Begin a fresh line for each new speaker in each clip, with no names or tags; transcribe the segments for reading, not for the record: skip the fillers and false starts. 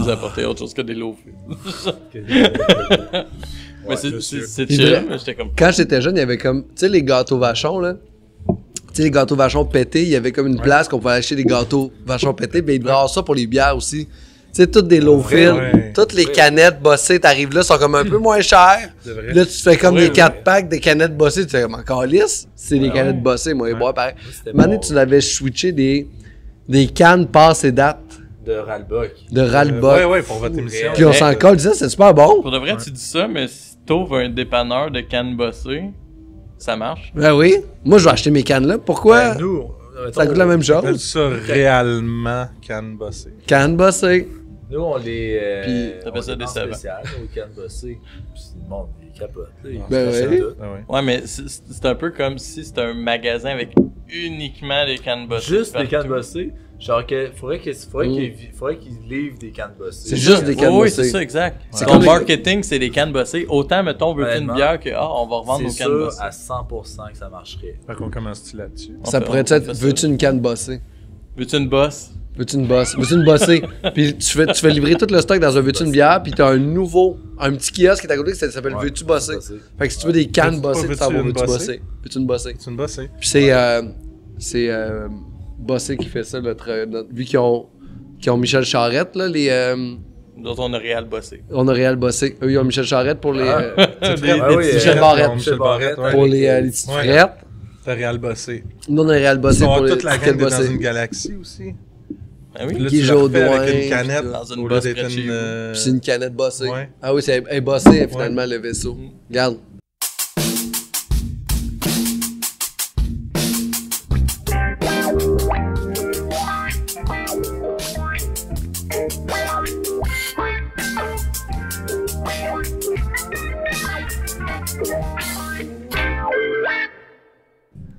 nous apporter autre chose que des loaves. Mais c'est chill, mais j'étais comme...
Quand j'étais jeune, il y avait comme, tu sais, les gâteaux vachons, là. Tu sais, les gâteaux vachons pétés, il y avait comme une place qu'on pouvait acheter des gâteaux vachons pétés, mais il devrait y avoir ça pour les bières aussi. Tu sais, toutes des low-fill, toutes les canettes bossées, t'arrives là, sont comme un peu moins chères. Puis là, tu te fais comme des 4 packs de canettes bossées, tu fais comme encore lisse, c'est des canettes bossées, moi, et boire pareil. Maintenant, tu l'avais switché des cannes passées date.
De Ralbock.
De Ralbock.
Ouais, pour votre émission.
Puis on s'en colle, c'est super bon.
Pour de vrai, tu dis ça, mais si t'ouvres un dépanneur de cannes bossées, ça marche.
Ben oui. Moi, je vais acheter mes cannes là. Pourquoi?
Nous,
Ça coûte la même
On appelle
chose.
ça réellement canne bossée.
Cannes bossées.
nous, on les.
Puis,
t'appelles ça des savants.
spécial, aux cannes bossées. Puis le monde, ils capotent.
Ben oui.
Ah ouais.
Ouais, mais c'est un peu comme si c'était un magasin avec uniquement des cannes bossées.
Juste des
partout.
cannes bossées. Genre que faudrait qu'ils livrent des cannes bossées.
C'est juste des cannes
Oui,
bossées.
c'est ça, exact.
C'est
Ton
comme les-
marketing, c'est des cannes bossées. Autant, mettons, veux-tu une
Honnêtement,
bière que, on va revendre nos
C'est
cannes
sûr
bossées.
à 100% que ça marcherait.
Fait qu'on commence-tu là-dessus?
Ça
fait-
pourrait
on
être,
fait ça.
veux-tu une canne bossée?
Veux-tu une bosse?
Veux-tu une bosse? Veux-tu une bossée? Puis tu fais livrer tout le stock dans un veux-tu une bière, puis t'as un petit kiosque qui est à côté qui s'appelle
Ouais.
veux-tu bosser? Fait que si tu veux des cannes bossées, tu t'en vas
Veux-tu une
veux-tu
bossée?
bosser? Veux-tu une bossée?
C'est une bossée.
Puis c'est Bossé qui fait ça, vu qu'ils ont Michel Charette, là,
D'autres, on a réel bossé.
on a Réal Bossé. Eux, ils ont Michel Charette pour les,
Michel
Barrette.
Michel Barrette, ouais.
pour les petites
Ouais.
frettes.
T'as réel bossé.
Nous, on a Réal
Ils
Bossé
sont
pour les
toute la
tickets
gang de dans
bossés.
une galaxie aussi.
Ah oui?
Là,
Guy
tu le refais
Jodoin,
avec une canette
dans une
au lieu
bosse
d'être
près de chez
une...
vous.
Puis c'est une canette bossée.
Ouais.
Ah oui, elle est bossée, finalement, le vaisseau. Regarde.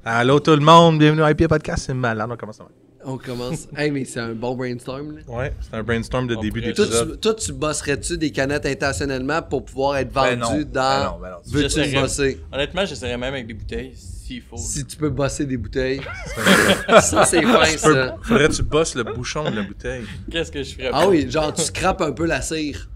Allô tout le monde, bienvenue à IPA Podcast, c'est malade, on commence.
On commence. Hey, mais c'est un bon brainstorm, là.
Ouais, c'est un brainstorm de début
pourrait-
d'épisode.
Toi, tu bosserais-tu des canettes intentionnellement pour pouvoir être
Ben
vendu
non,
dans
ben non.
Veux-tu
J'essaierais-
bosser?
Honnêtement, j'essaierais même avec des bouteilles, s'il faut.
Si tu peux bosser des bouteilles. Ça, c'est fin, ça.
Faudrait que tu bosses le bouchon de la bouteille.
Qu'est-ce que je ferais
Ah
pas?
oui, genre, tu scrapes un peu la cire.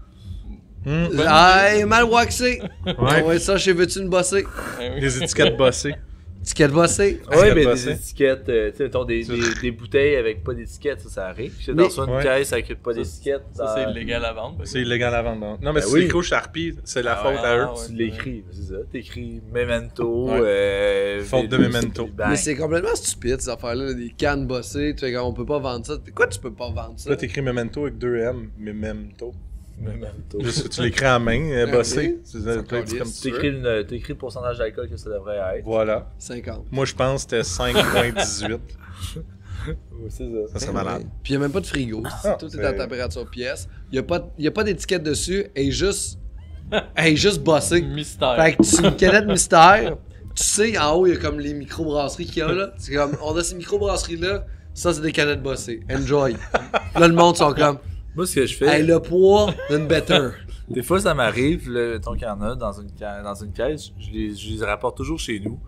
Hum,
Ah, hey, mal waxé.
Ouais.
Ouais, ça, chez Veux-tu une bossée?
Ah oui.
Les étiquettes bossées.
Ticket bossé?
Ouais, mais
bossé.
des étiquettes, tu sais, mettons des bouteilles avec pas d'étiquette, ça arrive. Tu sais,
Mais-
dans une
Ouais.
caisse avec pas d'étiquette,
Ça, c'est illégal à vendre.
C'est illégal à vendre. Non, mais
Ben
si
oui.
c'est écrit au Sharpie, c'est la
Ah
faute
ouais,
à eux.
ah ouais.
Tu l'écris, c'est ça. T'écris Memento,
Faute de
Vénus,
Memento.
puis bang.
Mais c'est complètement stupide, ces affaires-là. Là, des cannes bossées. Tu fais comme, on peut pas vendre ça. Quoi, tu peux pas vendre ça?
Là, t'écris Memento avec 2 M, mais Memento.
Memento.
Juste que tu l'écris à main, bossé.
oui.
C'est ça,
encore
c'est comme
lisse.
tu veux.
T'écris le pourcentage d'alcool que ça devrait être.
Voilà.
50.
Moi, je pense que c'était 5.18.
Ouais, c'est ça.
Ça, c'est malade.
Puis il n'y a même pas de frigo.
Ah,
Tout est
c'est-
en température pièce. Il n'y a pas d'étiquette dessus. Elle est juste bossée.
Mystère.
Fait que c'est une canette mystère. Tu sais, en haut, il y a comme les microbrasseries qu'il y a là. C'est comme, on a ces microbrasseries-là. Ça, c'est des canettes bossées. Enjoy. Là, le monde sont comme,
Moi, ce que je fais,
hey, le poids d'une better.
des fois, ça m'arrive, mettons qu'il y en a dans une caisse, je les rapporte toujours chez nous,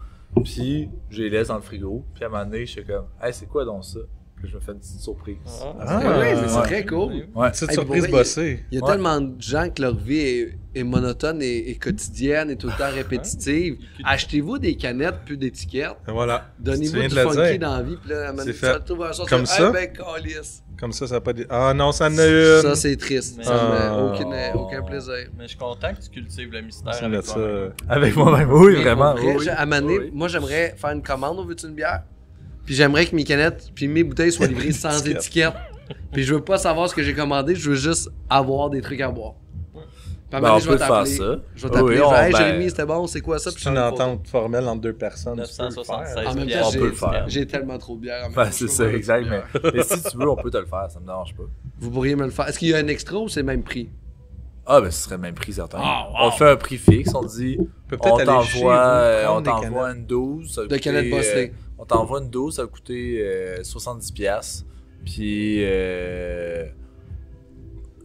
puis je les laisse dans le frigo, puis à un moment donné, je suis comme, hey, c'est quoi donc ça? Puis je me fais une petite surprise.
Ah,
oui, mais c'est
ouais.
très cool.
Ouais.
Petite
Hey,
surprise
pour vrai,
bossée.
Il y a
Ouais.
tellement de gens que leur vie est monotone et quotidienne et tout le temps répétitive. Achetez-vous des canettes plus d'étiquettes.
Voilà. Tu
Donnez-vous
viens
du
de le
funky
dire.
dans la vie. Puis là,
C'est
tu
fait.
vas trouver un sort
Comme
de,
ça?
Eh ben, câlisse.
Comme ça n'a pas de... Ah non, ça en a une.
Ça, c'est triste.
Mais-
Ça me
Ah.
met aucun plaisir.
Mais je suis content que tu cultives le mystère
Ça
avec
met ça...
toi.
Avec moi-même, oui,
Mais
vraiment.
pour vrai,
oui.
à un moment donné,
Oui.
moi, j'aimerais faire une commande au Veux-tu une bière? Puis j'aimerais que mes canettes puis mes bouteilles soient livrées sans
Étiquette.
étiquette. Puis je veux pas savoir ce que j'ai commandé, je veux juste avoir des trucs à boire. Puis à un
Ben,
moment
on
donné,
peut faire ça.
Je vais t'appeler.
Oui,
je vais dire, hey,
ben-
Jérémy, c'était bon, c'est quoi ça? Puis
C'est une
je fais photo.
entente formelle entre deux personnes. tu peux le
976
faire.
En même
piastres.
temps,
On peut le faire.
j'ai tellement trop de bière. en même
Ben,
temps,
c'est
je
ça,
peux pas
exact.
le faire.
Mais si tu veux, on peut te le faire, ça me dérange pas.
Vous pourriez me le faire. Est-ce qu'il y a un extra ou c'est le même prix?
Ah, ben, ce serait le même prix, certain.
Ah, wow.
On fait un prix fixe, on dit,
peut peut-être
on
aller
t'envoie,
chez vous, prendre
on
des
t'envoie
canettes.
une 12. ça va
De canettes
coûter,
bossées.
on t'envoie une 12, ça va coûter 70$. piastres. Puis,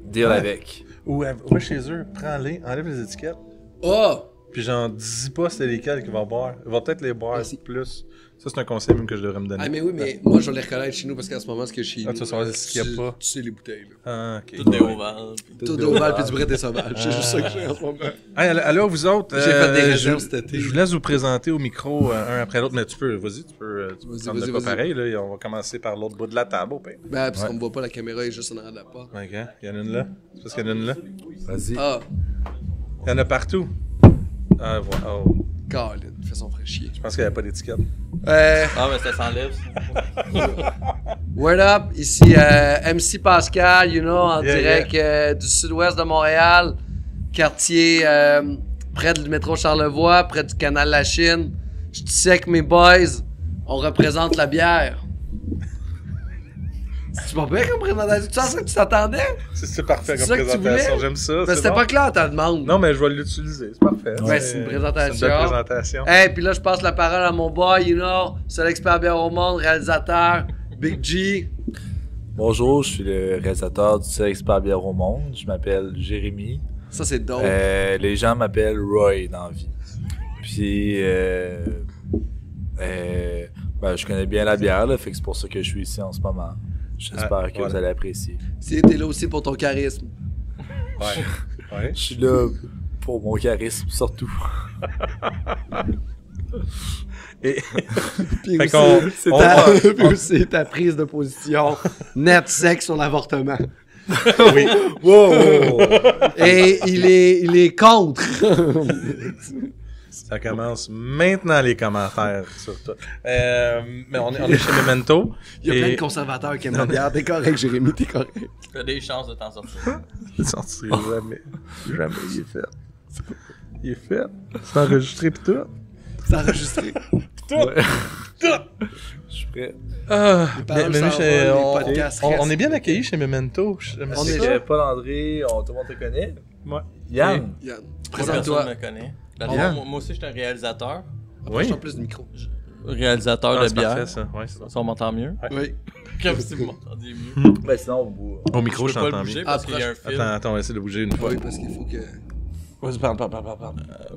deal
Ouais.
avec.
Ou va chez eux, prends-les, enlève les étiquettes.
Oh!
puis j'en dis pas c'est lesquels qu'il va boire. Il va peut-être les boire
Merci.
plus. Ça, c'est un conseil même que je devrais me donner.
Ah, mais oui, mais moi, je vais les reconnaître chez nous parce qu'en ce moment, ce que chez
Ah,
nous.
tu vas savoir ce qu'il y a
tu-
pas.
Tu sais les bouteilles, là.
Ah, ok.
Tout est ovale.
Tout d'Oval puis du Brett et Sauvage. C'est juste ça que j'ai en ce moment.
Hey, alors, vous autres,
J'ai fait des
je-
réserves cet été.
Je vous laisse vous présenter au micro un après l'autre, mais tu peux
Vas-y,
prendre de quoi
vas-y.
pareil, là. On va commencer par l'autre bout de la table, au pire.
Ben, parce qu'on me voit pas, la caméra est juste en arrière de la porte.
Ok, il y en a une là. C'est parce qu'il y en a une là.
Vas-y.
Ah,
Il y en a partout. Ah, voilà. Oh.
Colin, il fait son frère chier.
Je pense qu'il n'y a pas d'étiquette.
Ah, mais ça s'enlève, ça.
Word up, ici MC Pascal, en
Yeah,
direct du sud-ouest de Montréal, quartier près du métro Charlevoix, près du canal La Chine. Je suis ici avec mes boys, on représente la bière. C'est pas bien comme présentation, tu sens ça que tu t'attendais?
C'est parfait
C'est
comme
ça que tu
présentation,
voulais?
j'aime ça.
Ben,
c'est
c'était
bon.
pas clair ta demande.
Non, mais je vais l'utiliser, c'est parfait.
Ouais, c'est une présentation.
C'est une belle présentation.
Hey, puis là, je passe la parole à mon boy, seul expert bière au monde, réalisateur, Big G.
Bonjour, je suis le réalisateur du seul expert bière au monde. Je m'appelle Jérémy.
Ça, c'est dope.
Les gens m'appellent Roy dans la vie. Puis, ben, je connais bien la bière, là, fait que c'est pour ça que je suis ici en ce moment. J'espère que
voilà.
vous allez apprécier.
T'es là aussi pour ton charisme.
Ouais. Ouais.
Je suis là pour mon charisme, surtout.
Et...
Puis
Fait
aussi,
qu'on-
c'est
on
ta,
va-
puis aussi ta prise de position net sec sur l'avortement.
oui.
Wow!
Et il est contre.
Ça commence maintenant les commentaires sur tout. Mais on est chez Memento.
Il y a
et...
plein de conservateurs qui aiment la bière. T'es correct, Jérémy, t'es correct.
T'as des chances de t'en sortir.
Il est sorti jamais. Jamais il est fait. Il est fait. C'est enregistré pis tout.
C'est enregistré.
Je suis prêt.
Ah,
paroles
mais nous,
s'envolent,
chez-
les
on,
podcasts
on
restent.
est bien accueillis chez Memento.
On est
C'est Paul André, tout le monde te connaît.
Ouais.
Yann,
Yann,
Personne
présente-toi.
me connaît. Dans le
Bien.
fond, moi aussi, je suis un réalisateur.
Oui.
Approche-toi plus du micro.
Réalisateur
Ah,
de
c'est
bière.
parfait, ça. Ouais, c'est bon.
Ça, on m'entend mieux.
Oui.
Comme si vous m'entendiez mieux.
ben sinon, vous.
Au micro,
Je
je
peux pas le
t'entends
bouger
bien.
parce qu'il y a un fil.
Attends, on va essayer de bouger une fois.
Oui, parce qu'il faut que.
Vas-y, parle.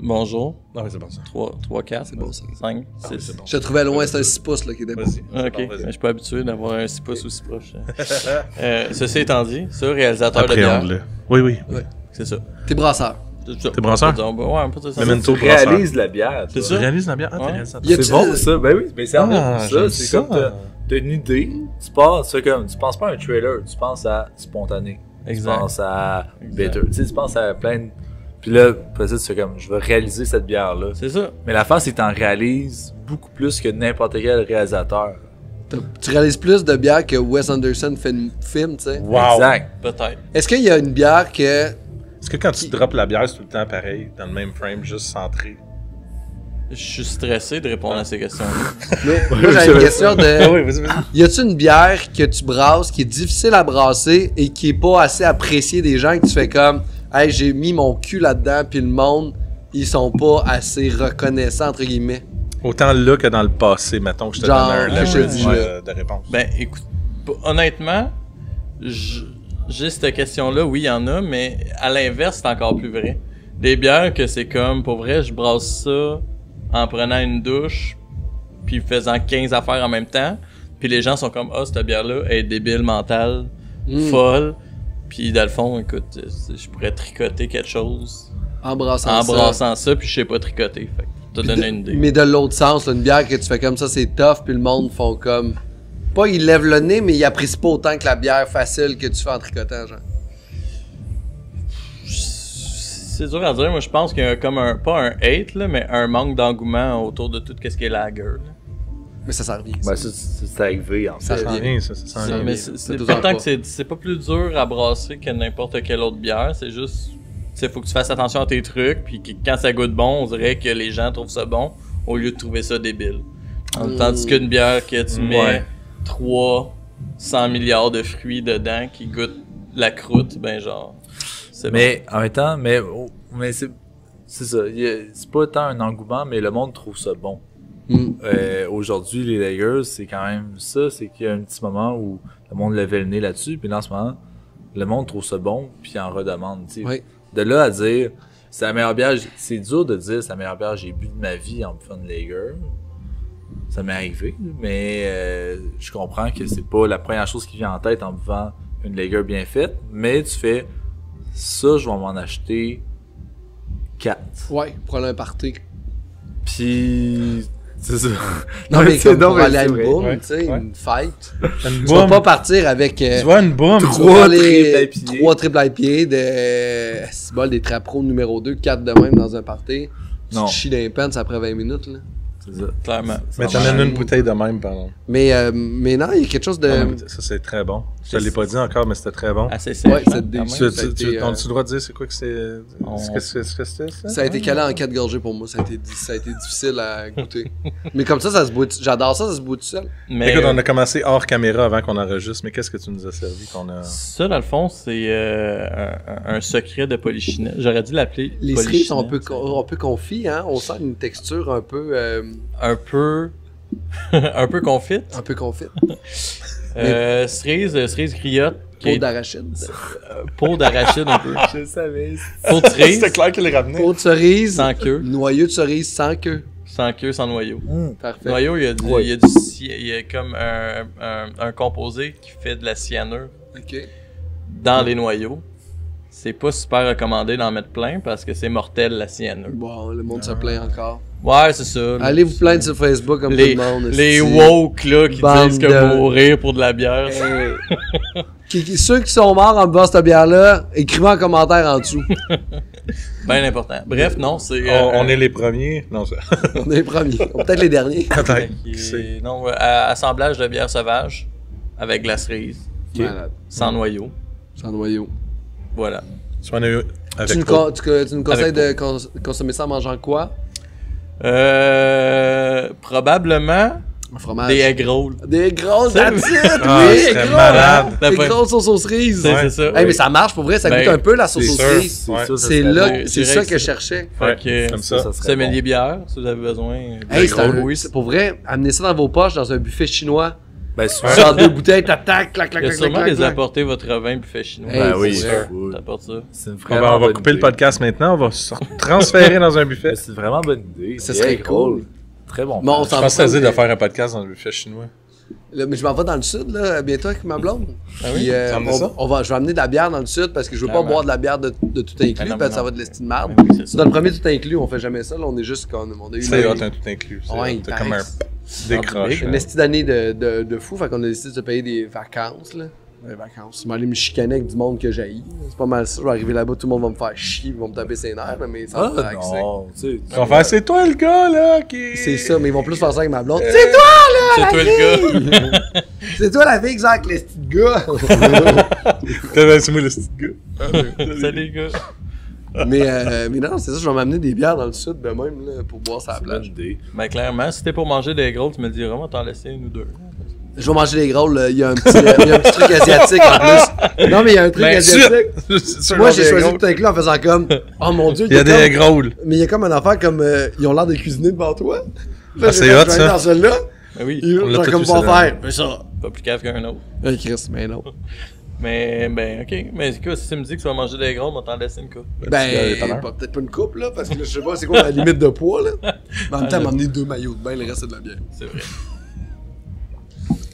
Bonjour.
Ah oui, c'est bon ça.
3, 4,
C'est bon, ça.
5,
Ah oui,
6.
c'est bon.
Je te trouvais loin, c'est un 6 pouces là, qui était bon.
Vas-y. c'est
Ok,
bon,
mais
vas-y.
je suis pas habitué d'avoir un 6 pouces aussi proche. Ceci étant dit, ça, réalisateur de bière.
Appréhende-le. Oui.
C'est ça.
T'es brasseur.
C'est ça.
T'es brasseur?
Ouais, un peu de ça.
Memento.
Tu réalises la bière.
C'est
toi.
Tu
ça.
réalises la bière? Ah,
Ouais.
t'es réalisateur.
Y a-
C'est bon ça, ben oui, mais c'est en
Ah,
ça,
j'aime
c'est
ça.
comme t'as une idée, tu penses, c'est comme, tu penses pas à un trailer, tu penses à spontané.
Exact.
Tu penses à
Exact.
bitter, tu sais, tu penses à plein de... Puis là, peut-être tu fais comme, je veux réaliser cette bière-là.
C'est ça.
Mais l'affaire, c'est que t'en réalises beaucoup plus que n'importe quel réalisateur.
Tu réalises plus de bière que Wes Anderson fait une film, tu sais.
Wow.
Exact.
Peut-être.
Est-ce qu'il y a une bière que.
Est-ce que quand tu drops la bière, c'est tout le temps pareil, dans le même frame, juste centré?
Je suis stressé de répondre à ces questions-là.
Moi, j'avais une question de.
Ah oui, vas-y.
Y a-tu une bière que tu brasses qui est difficile à brasser et qui est pas assez appréciée des gens que tu fais comme, hey, j'ai mis mon cul là-dedans, puis le monde, ils sont pas assez reconnaissants, entre guillemets.
Autant là que dans le passé, mettons que je te
Genre,
donne un
que je te
level
dis,
de réponse.
Ben, écoute, honnêtement, j'ai cette question-là, oui, il y en a, mais à l'inverse, c'est encore plus vrai. Des bières que c'est comme, pour vrai, je brasse ça en prenant une douche, puis faisant 15 affaires en même temps, puis les gens sont comme, ah, cette bière-là est débile, mentale, folle, puis dans le fond, écoute, je pourrais tricoter quelque chose
En brassant
en
ça.
brassant ça, puis je sais pas tricoter, fait que te donner une idée.
Mais de l'autre sens, là, une bière que tu fais comme ça, c'est tough, puis le monde font comme. Pas ils lèvent le nez, mais ils apprécient pas autant que la bière facile que tu fais en tricotant, genre.
C'est dur à dire, moi je pense qu'il y a comme un, pas un hate, là, mais un manque d'engouement autour de tout ce qui est lager. là.
Mais ça revient. ça.
Ben, ça, c'est arrivé, en
Ça
fait.
s'en vient.
Rien, ça s'en
Ça,
vient.
mais
c'est
c'est
tout
pourtant
en
que c'est pas plus dur à brasser que n'importe quelle autre bière, c'est juste, il faut que tu fasses attention à tes trucs, puis que quand ça goûte bon, on dirait que les gens trouvent ça bon, au lieu de trouver ça débile. Tandis qu'une bière que tu mets
Ouais.
300 milliards de fruits dedans qui goûtent la croûte, ben genre, c'est
Mais en même temps, mais c'est ça. C'est pas tant un engouement, mais le monde trouve ça bon.
Mm.
Aujourd'hui, les Lagers, c'est quand même ça, c'est qu'il y a un petit moment où le monde levait le nez là-dessus, puis là, en ce moment, le monde trouve ça bon, puis en redemande. Tu sais.
Oui.
De là à dire, c'est la meilleure bière. C'est dur de dire c'est la meilleure bière que j'ai bu de ma vie en buvant une lager. Ça m'est arrivé, mais je comprends que c'est pas la première chose qui vient en tête en buvant une lager bien faite, mais tu fais ça, je vais m'en acheter 4.
Ouais, pour aller à un party.
Puis c'est ça.
Non, mais comme pour
mais
aller à
c'est
une
vrai.
boum,
Ouais,
tu sais,
ouais.
une fête.
Une
Tu vas
boum.
pas partir avec
Tu vois une boum.
Trois triple IPA.
3 triple IPA de c'est bon, des Trapro numéro 2, 4 de même dans un party.
Non.
Tu te chies dans les pants après 20 minutes. Là.
C'est ça.
Clairement.
Mais t'en as une bouteille de même, pardon.
Mais non, il y a quelque chose de.
Ça, c'est très bon. Je te l'ai pas dit encore, mais c'était très bon.
Assez sèche.
Ouais,
hein,
cette
quand
décision.
même.
Ça a été,
As-tu le droit de dire c'est quoi que c'est?
On-
Ce que c'était, ça?
Ça a été calé en 4 gorgées pour moi. Ça a été difficile à goûter. Mais comme ça se boit. J'adore ça se boit tout seul.
Mais
Écoute, on a commencé hors caméra avant qu'on enregistre, mais qu'est-ce que tu nous as servi qu'on a...
ça, dans le fond, c'est un secret de Polichinelle. J'aurais dû l'appeler
Les cerises sont
Polichinelle.
un peu confits, hein. On sent une texture un peu
Un peu... un peu confite.
un peu confite.
Cerise griotte. qui
Peau
est-
d'arachide.
Peau d'arachide un peu.
Je le savais.
Peau de cerise.
clair qu'il les ramenait.
Peau de cerise.
Sans queue.
Noyau de cerise sans queue.
Sans queue, sans noyau.
Parfait.
Noyau, il y a
Ouais.
il y a comme un composé qui fait de la cyanure
Ok.
dans les noyaux. C'est pas super recommandé d'en mettre plein parce que c'est mortel la cyanure.
Bon, le monde se plaint encore.
Ouais, c'est ça. là.
Allez vous plaindre sur Facebook comme
les,
tout le monde.
les
esti.
woke là qui
Bande
disent que
de-
mourir pour de la bière.
Ceux qui sont morts en buvant cette bière-là, écrivez en commentaire en dessous.
Ben important. Bref, non, c'est.
On est les premiers. Non, ça...
On est les premiers. Peut-être les derniers.
Peut-être.
qui
Qui sait?
est- non, assemblage de bière sauvage avec de la cerise,
Malade.
sans noyau.
Sans noyau.
Voilà.
Tu en as eu avec
Tu nous,
quoi?
tu nous conseilles
Avec
de consommer ça en mangeant quoi?
Probablement
Un fromage.
des egg rolls.
Des grosses
Ça,
attitudes!
Ah,
oui,
c'est
des grosses!
malade.
La
Des
fin-
grosses sauces aux cerises!
C'est
Ouais.
c'est ça.
Hey, mais ça marche pour vrai, ça
Ben,
goûte un peu la sauce aux
sûr.
cerises.
Ouais.
ça, ça
C'est
serait
là,
bon.
c'est
dirais
ça
que
que je cherchais.
Fait que,
Comme ça.
serait
sommelier
bon.
bière, si vous avez besoin.
Hey,
d'egg
c'est un,
rolls, oui.
pour vrai, amenez ça dans vos poches dans un buffet chinois.
Ben, souvent,
Genre deux bouteilles, tac, clac, clac,
Il y a
clac,
sûrement
clac,
les
clac.
apporter votre vin buffet chinois.
Hey,
ben oui,
c'est
c'est
sûr.
cool.
T'apportes ça.
C'est une
On
vraiment
va
bonne
couper le
idée.
podcast maintenant, on va se transférer dans un buffet.
Mais c'est vraiment une bonne idée.
Ça
Les
serait
egg
cool.
rolls, Très bon.
Bon, on
Je
s'en
pense que
va
ça
pas-
de faire un podcast dans un buffet chinois.
Là, mais je m'en vais dans le sud, là, bientôt avec ma blonde.
Ah oui?
Puis,
Tu emmenes ça?
je vais amener de la bière dans le sud parce que je veux pas
Clairement.
boire de la bière de tout inclus
Ah non,
parce que ça
non.
va de l'estime de marde.
Ben oui, c'est ça.
Dans le premier tout inclus, on fait jamais ça. Là, on est juste comme on a eu
C'est
une,
hot, un tout inclus. C'est
Ouais,
hot. C'est comme un décroche.
une estime d'année de fou. Fait qu'on a décidé de se payer des vacances. Là. Des vacances. Je vais aller me chicaner avec du monde que j'haïs. C'est pas mal ça. Je vais arriver là-bas, tout le monde va me faire chier, ils vont me taper ses nerfs, là, mais ça
Ah
va relaxer.
non, tu sais.
On va faire, c'est toi le gars, là, qui...
C'est ça, mais ils vont plus faire ça avec ma blonde. C'est toi,
C'est toi le gars.
c'est toi la fille exact, les petits gars.
C'est moi le petit gars.
Salut les gars.
mais non, c'est ça, je vais m'amener des bières dans le sud de même là, pour boire sur la
C'est une bonne
plage.
idée.
Ben clairement, si t'es pour manger des gros, tu me diras, on va t'en laisser une ou deux.
Je vais manger des gros, là. Il y a un petit truc asiatique en plus. Non, mais il y a un truc
Ben,
asiatique.
C'est sûr,
Moi,
on
j'ai
est
choisi
gros.
tout inclus en faisant comme oh mon dieu,
Il y a des
comme-
gros.
mais il y a comme un affaire comme ils ont l'air de cuisiner devant toi. Là,
Ah, c'est
j'ai
hot,
fait, je vais
ça.
aller dans celle-là.
Ben oui,
Ils
On l'a
genre
tout
comme
vu,
pas
celle-là.
faire. Mais ça.
pas plus cave qu'un autre.
Chris, mais non.
Mais ben ok. Mais écoute, si tu me dis que tu vas manger des gros, on va t'en laisser une coupe.
Ben, peut-être pas une coupe, là, parce que là, je sais pas c'est quoi la limite de poids, là. Mais en même temps, m'emmener 2 maillots de bain, le reste c'est de la bière.
C'est vrai.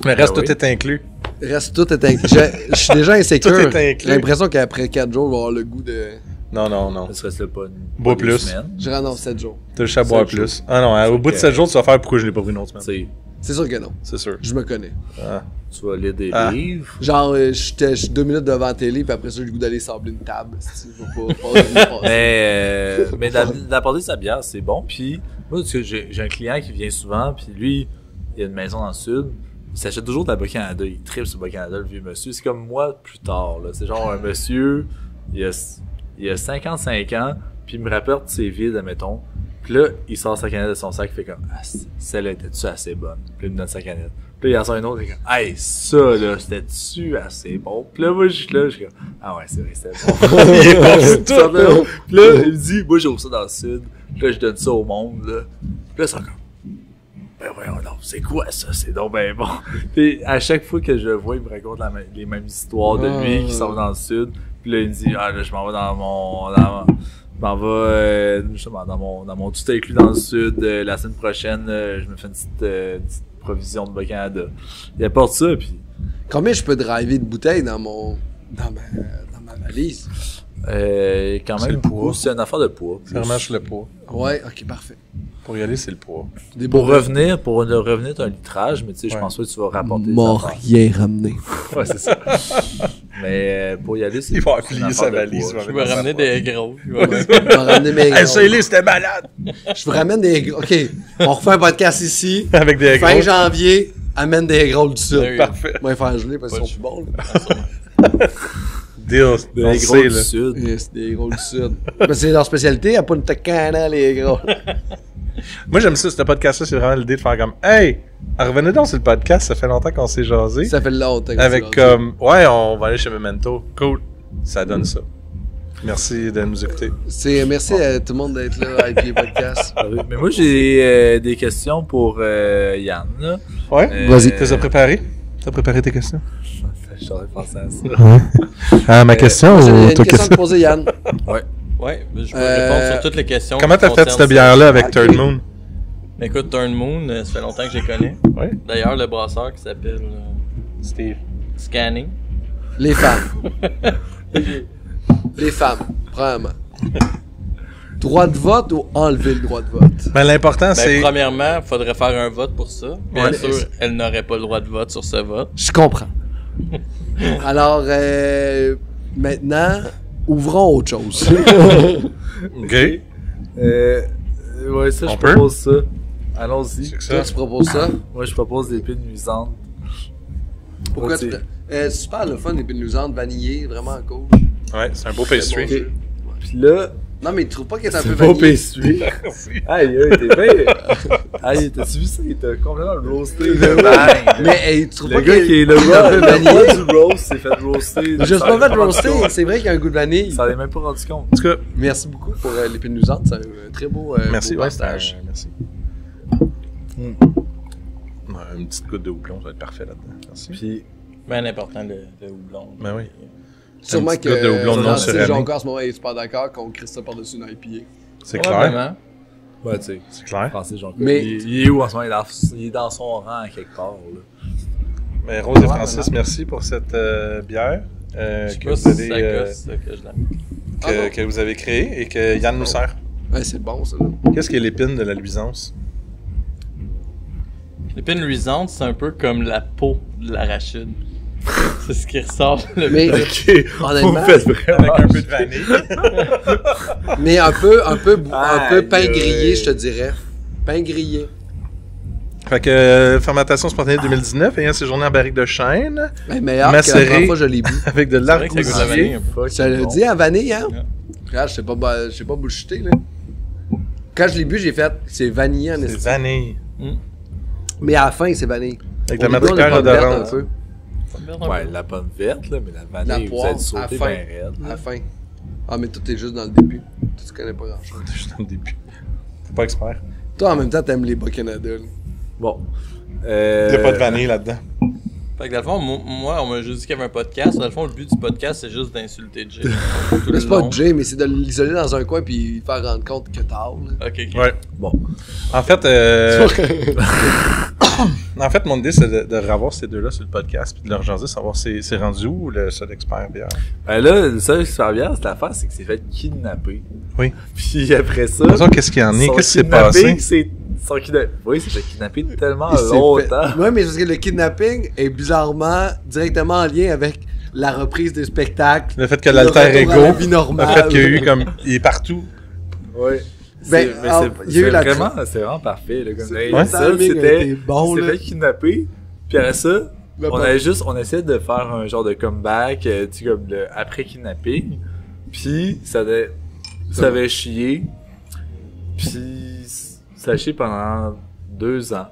Le reste,
Ben oui.
tout est inclus.
Le reste, tout est inclus. Je suis déjà insécure.
Tout est inclus.
J'ai l'impression qu'après 4 jours, je vais avoir le goût de.
Non, non, non.
Ne serait-ce pas une
Bois
deux
plus.
semaines.
Je rentre dans 7 jours.
T'as juste à boire
7
plus. Ah non, au bout de 7 jours, tu vas faire pourquoi je l'ai pas pris une autre
Tu
semaine.
sais,
C'est sûr que non.
C'est sûr.
Je me connais.
Ah.
tu vas lire des
Ah.
livres.
Genre, je suis 2 minutes devant la télé, puis après ça, j'ai le goût d'aller sabler une table. Si, je veux pas
Mais d'apporter sa bière, c'est bon. Puis, moi, parce que j'ai un client qui vient souvent, puis lui, il a une maison dans le sud. Il s'achète toujours de la Bas-Canada. Il tripe sur Bas-Canada, le vieux monsieur. C'est comme moi plus tard, là. C'est genre un monsieur, il a 55 ans, puis il me rapporte ses vides, admettons. Puis là, il sort sa canette de son sac, il fait comme, ah, celle-là était-tu assez bonne? Puis là, il me donne sa canette. Puis là, il en sort une autre, il fait comme, hey, ça, là, c'était-tu assez bon? Puis là, moi, je suis là, je suis comme, ah ouais, c'est vrai, c'était bon. Il est bon, tout. Puis là, il me dit, moi, j'ouvre ça dans le sud. Puis là, je donne ça au monde, là. Puis là, c'est comme, ben voyons donc, c'est quoi ça? C'est donc ben bon. Puis à chaque fois que je le vois, il me raconte les mêmes histoires de lui qui sort dans le sud. Puis là, il me dit, ah, là, je m'en vais je m'en vais, justement, dans mon tout inclus dans le sud. La semaine prochaine, je me fais une petite provision de Bas-Canada. Il apporte ça, puis...
Combien je peux driver de bouteilles dans ma valise?
Quand
C'est
même
le poids.
beaucoup. C'est une affaire de poids.
C'est vraiment juste le poids.
Ouais, ok, parfait.
Pour y aller, c'est le poids.
Des
Pour
bons-
revenir, t'as un litrage, mais tu sais, je
Ouais.
pense pas que tu vas rapporter
M'a
des affaires.
rien ramené.
Ouais, c'est ça. Mais pour y aller, c'est
Il va
c'est une
plier
affaire
sa
de
valise,
poids.
Je vais ramener des gros.
Je vais ramener mes
Hey,
gros.
celui-là, c'était malade!
Je vous ramène des... Ok, on refait un podcast ici.
Avec des
Fin
gros.
janvier, amène des gros du sud.
Oui.
Parfait.
Moi, faire geler parce qu'ils
Pas
sont plus bons. Là.
Deal.
Des
On
gros
sait,
du
là.
sud.
C'est des gros du sud. Mais c'est leur spécialité, à pas une tacana, les gros.
Moi, j'aime ça, ce podcast-là, c'est vraiment l'idée de faire comme hey, revenez donc sur le podcast, ça fait longtemps qu'on s'est jasé.
Ça fait longtemps. que
Avec
c'est rendu.
comme ouais, on va aller chez Memento. Cool. Ça donne ça. Merci de nous écouter.
Merci à tout le monde d'être là à IPA Podcast.
Mais moi, j'ai des questions pour Yann. Là.
Ouais?
Vas-y.
T'as préparé? T'as préparé tes questions?
J'aurais pensé à ça.
Ah, ma question
J'ai
ou
une
ta
question à
question?
te poser, Yann.
Ouais, je peux répondre sur toutes les questions.
Comment
qui
t'as fait
concernent
cette bière-là avec
Ok.
Third Moon?
Écoute, Turn Moon, ça fait longtemps que je les connais.
Ouais.
D'ailleurs, le brasseur qui s'appelle
Steve.
Scanning.
Les femmes. Les femmes, premièrement. Droit de vote ou enlever le droit de vote?
Mais l'important,
Ben,
c'est.
premièrement, il faudrait faire un vote pour ça. Bien
Ouais.
sûr, elle n'aurait pas le droit de vote sur ce vote.
Je comprends. Alors, maintenant, ouvrons autre chose.
OK.
Ouais, ça,
On
je
peut?
propose ça. Allons-y.
C'est
Toi,
ça.
tu proposes ça?
Moi, je propose des pins nuisantes.
Pourquoi tu...
Ouais,
super le fun, les pinusantes, vanillées, vraiment cool.
Ouais, c'est un beau pastry.
Ok.
Puis là,
Non, mais tu trouves pas qu'elle est un peu
c'est pas
vanillée?
pastry. Aïe, t'es bien. Aïe, t'as-tu vu ça? Il était complètement roasté. Bang.
Mais hey, tu trouves
Le
pas
gars
qu'elle
qui est le
un peu
roi
vanillée?
du roast s'est fait roaster.
Je suis pas fait roaster, c'est vrai qu'il y a un goût de vanille.
Ça en est même pas rendu compte.
En tout cas,
Merci beaucoup pour les pinusantes, c'est un très beau,
merci.
beau
Ouais,
partage.
merci. Ouais, une petite goutte de houblon, ça va être parfait là-dedans. Merci.
Puis,
Bien important, le houblon.
Ben oui.
Sûrement
Un petit
que
goutte de houblon non
Francis
suranné.
Jonca, en ce moment, est super d'accord qu'on crisse ça par-dessus une IPA.
C'est clair.
Probablement.
ouais, tu sais,
C'est clair.
Francis Jonca.
Mais-
Il est où en ce moment? Il est dans son rang à quelque part. Là.
Mais Rose et
Ouais,
Francis,
maintenant.
merci pour cette bière
Je sais
que,
pas
vous
si
avez,
ça gosse que je l'aime.
Ah non.
que vous avez créée et que Yann nous sert.
Ouais, c'est bon, ça. Là.
Qu'est-ce qui est l'épine de la luisance?
L'épine luisante, c'est un peu comme la peau de l'arachide. C'est ce qui ressort le
Mais-
plus.
Ok,
Honnêtement,
vous faites vraiment.
Avec un peu de vanille.
Mais un peu pain
Aïe,
grillé,
aïe.
je te dirais. Pain grillé.
Fait que fermentation spontanée 2019, ayant séjourné en barrique de chêne,
Ben, meilleur que
Macéré.
la première fois que je l'ai bu.
avec de
C'est vrai que ça goûte la vanille
l'argousier.
un peu.
Ça le dit en vanille, hein?
Ouais.
Regarde, je sais pas bullshiter, là. Quand je l'ai bu, j'ai fait, c'est vanillé en
C'est
estime.
vanille.
Mais à la fin, c'est vanille.
Avec
Au
de la
début, on est
matricaire
pas verte un
odorante.
peu.
Ouais, la pomme verte, là, mais la
La
vanille, vous
poire,
êtes sauté
à la
bien
fin.
raide.
À
là.
la fin. Ah, mais toi, t'es juste dans le début. Toi, tu connais pas grand-chose.
Juste au début. T'es pas expert.
Toi, en même temps, t'aimes les Bas-Canada, là.
Bon.
Il y a pas de vanille là-dedans.
Fait que dans le fond, moi, on m'a juste dit qu'il y avait un podcast. Dans le fond, le but du podcast, c'est juste d'insulter Jay. Tout
Mais
le
c'est pas
long.
Jay, mais c'est de l'isoler dans un coin puis faire rendre compte que t'as là.
Ok, ok.
Ouais.
Bon.
En fait, en fait, mon idée, c'est de revoir ces deux-là sur le podcast puis de leur jaser, savoir c'est rendu où le seul expert bière.
Ben là, le seul super bien, c'est l'affaire, c'est que c'est fait kidnapper.
Oui.
Puis après ça.
De toute façon, qu'est-ce qu'il y en est?
son
Qu'est-ce qui s'est
kidnapping,
passé?
c'est. Oui, c'est fait kidnapper tellement
Il s'est
longtemps.
fait- Ouais, mais c'est parce que le kidnapping est bizarrement directement en lien avec la reprise des spectacles.
Le fait que
Le
l'alter
retour à la
ego,
vie
le
normale.
fait qu'il y a eu comme, il est partout.
Ouais.
Ben,
Mais
alors, il y a eu la-
c'est vraiment parfait. Là, comme
C'est-
ça,
le timing a
c'était.
été bon,
il s'est
là.
fait kidnapper. Puis après ça,
Le
on
bon.
avait juste, on essayait de faire un genre de comeback, tu sais, comme le après kidnapping. Puis ça avait chié. Puis ça a chié pendant 2 ans.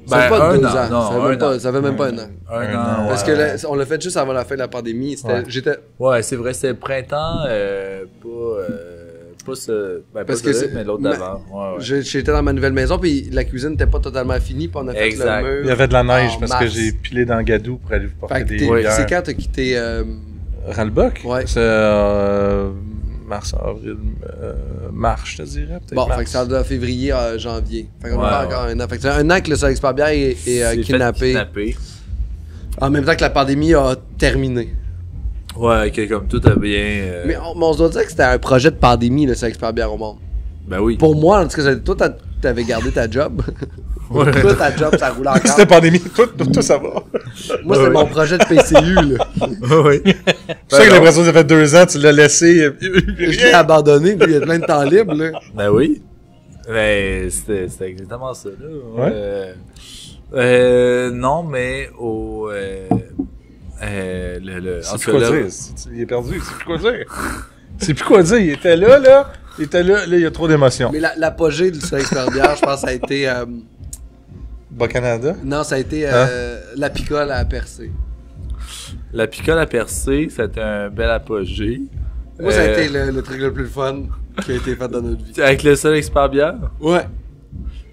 Ça fait pas
un
2
an,
ans.
non,
ça fait
un
même pas,
an.
ça fait même pas un an.
Un
Un
an,
an,
Parce
ouais.
que on l'a fait juste avant la fin de la pandémie.
Ouais.
Ouais, c'est vrai, c'était printemps, pas ce. Ben,
Parce
pas
que
celui-là,
c'est-
mais l'autre
ma-
d'avant. Ouais, ouais.
J'étais dans ma nouvelle maison, puis la cuisine n'était pas totalement finie, puis on a fait
Exact.
le mur.
Il y avait de la neige
en
parce que
mars.
j'ai pilé dans Gadou pour aller vous
Fait
porter
que
des bières.
c'est quand t'as quitté
Ralbock?
Ouais.
C'est mars, avril, mars, je te dirais. Peut-être
Bon,
mars.
fait que c'est en février, janvier. Fait qu'on a
Ouais,
pas encore un an. Fait que c'est un an que le Soleil Expert Bière est
C'est fait
kidnappé.
kidnapper.
En même temps que la pandémie a terminé.
Ouais, que comme tout a bien.
Mais on se doit dire que c'était un projet de pandémie, le Soleil Expert Bière au monde.
Ben oui.
Pour moi, en tout cas, toi, t'avais gardé ta job.
Ouais.
Toi, ta job, ça roulait encore.
C'était pandémie, tout ça va.
Moi, c'était mon projet de PCU, là.
oui.
Tu sais que l'impression que ça fait 2 ans, tu l'as laissé.
Je l'ai abandonné, puis il y a plein de temps libre, là.
Ben oui. Ben, c'était exactement ça, là. Non, mais au.
C'est plus quoi dire. Il est perdu, c'est plus quoi dire. C'est plus quoi dire. Il était là, il y a trop d'émotions.
Mais l'apogée du Soleil Expert Bière, je pense, ça a été...
Bas-Canada?
non, ça a été la picole à percer.
La picole à percer, c'était un bel apogée.
Moi, ça a été le truc le plus fun qui a été fait dans notre vie.
Avec le Soleil Expert Bière,
Ouais.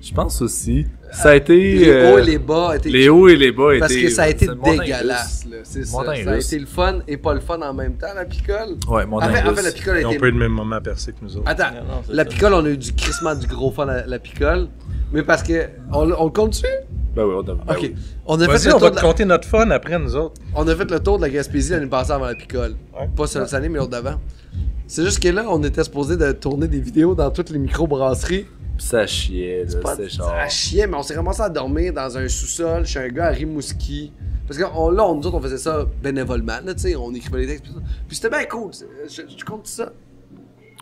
je pense aussi. Ça a été.
Les hauts et les bas étaient...
Les hauts et les bas étaient.
Parce que ça a été
c'est une montagne
dégueulasse, là. C'est ça.
Montagne
Ça a
russe.
été le fun et pas le fun en même temps, la picole.
russe. Ouais, montagne
En fait,
russe.
la picole a
Ils ont
été...
pas eu le même moment à percer que nous autres.
Attends,
Non, c'est
la
ça.
picole, on a eu du crissement du gros fun à la picole. Mais parce que... On le compte dessus?
Ben oui, on a. ben
Ok.
oui.
On a fait
Vas-y,
le
on
tour
va
de
te
la...
compter notre fun après, nous autres.
On a fait le tour de la Gaspésie l'année passée avant la picole.
Ouais.
Pas cette année, mais l'autre d'avant. C'est juste que là, on était supposé de tourner des vidéos dans toutes les micro-brasseries.
Pis ça chiait, là.
Pas-
C'était
Ça
genre.
chiait, mais on s'est ramassé à dormir dans un sous-sol chez un gars à Rimouski. Parce que là, nous autres, on faisait ça bénévolement, là, tu sais, on écrivait les textes. Puis c'était bien cool. Je compte ça.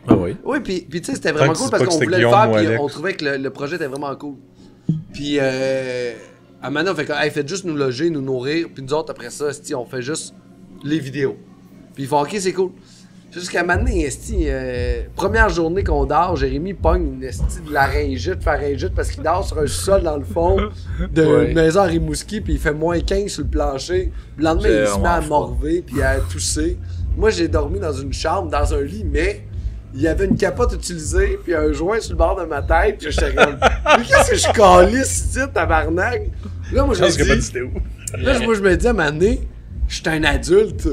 Ah oui.
Oui, puis tu sais, c'était vraiment
Tant que
cool
tu
parce
dis pas
qu'on
que
voulait
c'était
le faire,
Guillaume
puis
ou Alex.
on trouvait que le projet était vraiment cool. Puis, à Manon, on fait comme, hey, faites juste nous loger, nous nourrir, puis nous autres, après ça, esti, on fait juste les vidéos. Puis ils font, ok, c'est cool. Jusqu'à maintenant, esti, première journée qu'on dort, Jérémy pogne une esti de laryngite, pharyngite, parce qu'il dort sur un sol dans le fond d'une
Ouais.
maison à Rimouski, puis il fait moins 15 sur le plancher. Le lendemain,
C'est
il se met à
vraiment
morver, puis à tousser. Moi, j'ai dormi dans une chambre, dans un lit, mais il y avait une capote utilisée, puis un joint sur le bord de ma tête, puis j'étais comme, mais qu'est-ce que je calisse ici, tabarnak? Là, moi,
Je pense
je
qu'il a pas
me
dit
dis,
c'était où.
là, moi, je me dis à un moment donné, je suis un adulte.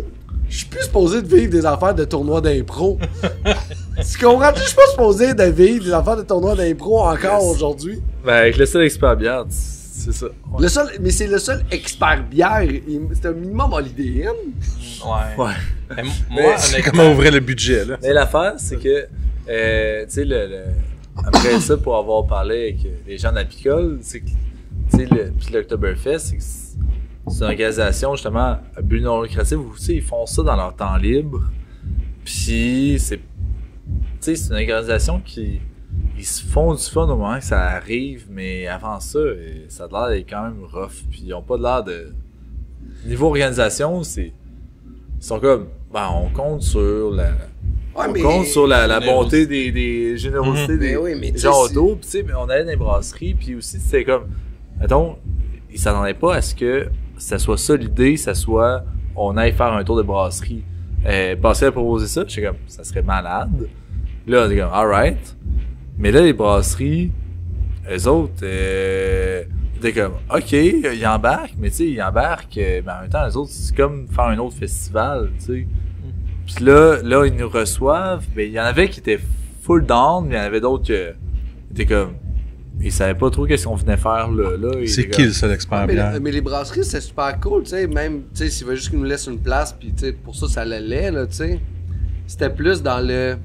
Je suis plus supposé de vivre des affaires de tournois d'impro. Tu comprends? Je suis pas supposé de vivre des affaires de tournois d'impro encore aujourd'hui.
Ben, avec le seul expert bière, c'est ça. Ouais.
Le seul, mais c'est le seul expert bière. C'est un minimum holidéenne.
Ouais.
Ouais.
Mais moi,
C'est
honnêtement,
comment ouvrir le budget, là.
Mais l'affaire, c'est que, tu sais, après ça, pour avoir parlé avec les gens de la picole, c'est que, tu sais, puis l'Oktoberfest, c'est que c'est une organisation, justement, à but non lucratif, où, tu sais, ils font ça dans leur temps libre. Puis, c'est, tu sais, c'est une organisation qui, ils se font du fun au moment que ça arrive, mais avant ça, ça a l'air d'être quand même rough. Puis, ils ont pas l'air de... Niveau organisation, ils sont comme, ben, on compte sur la...
Ouais,
On compte sur la bonté
Générosité.
des générosités des
Mais oui, mais tu sais,
gens
c'est-
autour. Puis tu sais, mais on allait dans les brasseries, puis aussi c'était comme, mettons, ils s'attendaient pas à ce que ça soit ça l'idée, ça soit on aille faire un tour de brasserie. Pascal a proposé ça, j'étais comme, ça serait malade. Là, on était comme, alright. Mais là, les brasseries, eux autres, étaient comme, ok, ils embarquent, mais tu sais, ils embarquent, mais en même temps, les autres, c'est comme faire un autre festival, tu sais. Puis là, ils nous reçoivent. Ben, il y en avait qui étaient full down, mais il y en avait d'autres qui étaient comme... Ils savaient pas trop qu'est-ce qu'on venait faire là. Ils
C'est
étaient
qui
comme-
le seul expert
Mais,
bière?
mais les brasseries, c'est super cool, tu sais. Même, tu sais, s'il veut juste qu'ils nous laissent une place, puis tu sais, pour ça, ça l'allait, là, tu sais. C'était plus dans le.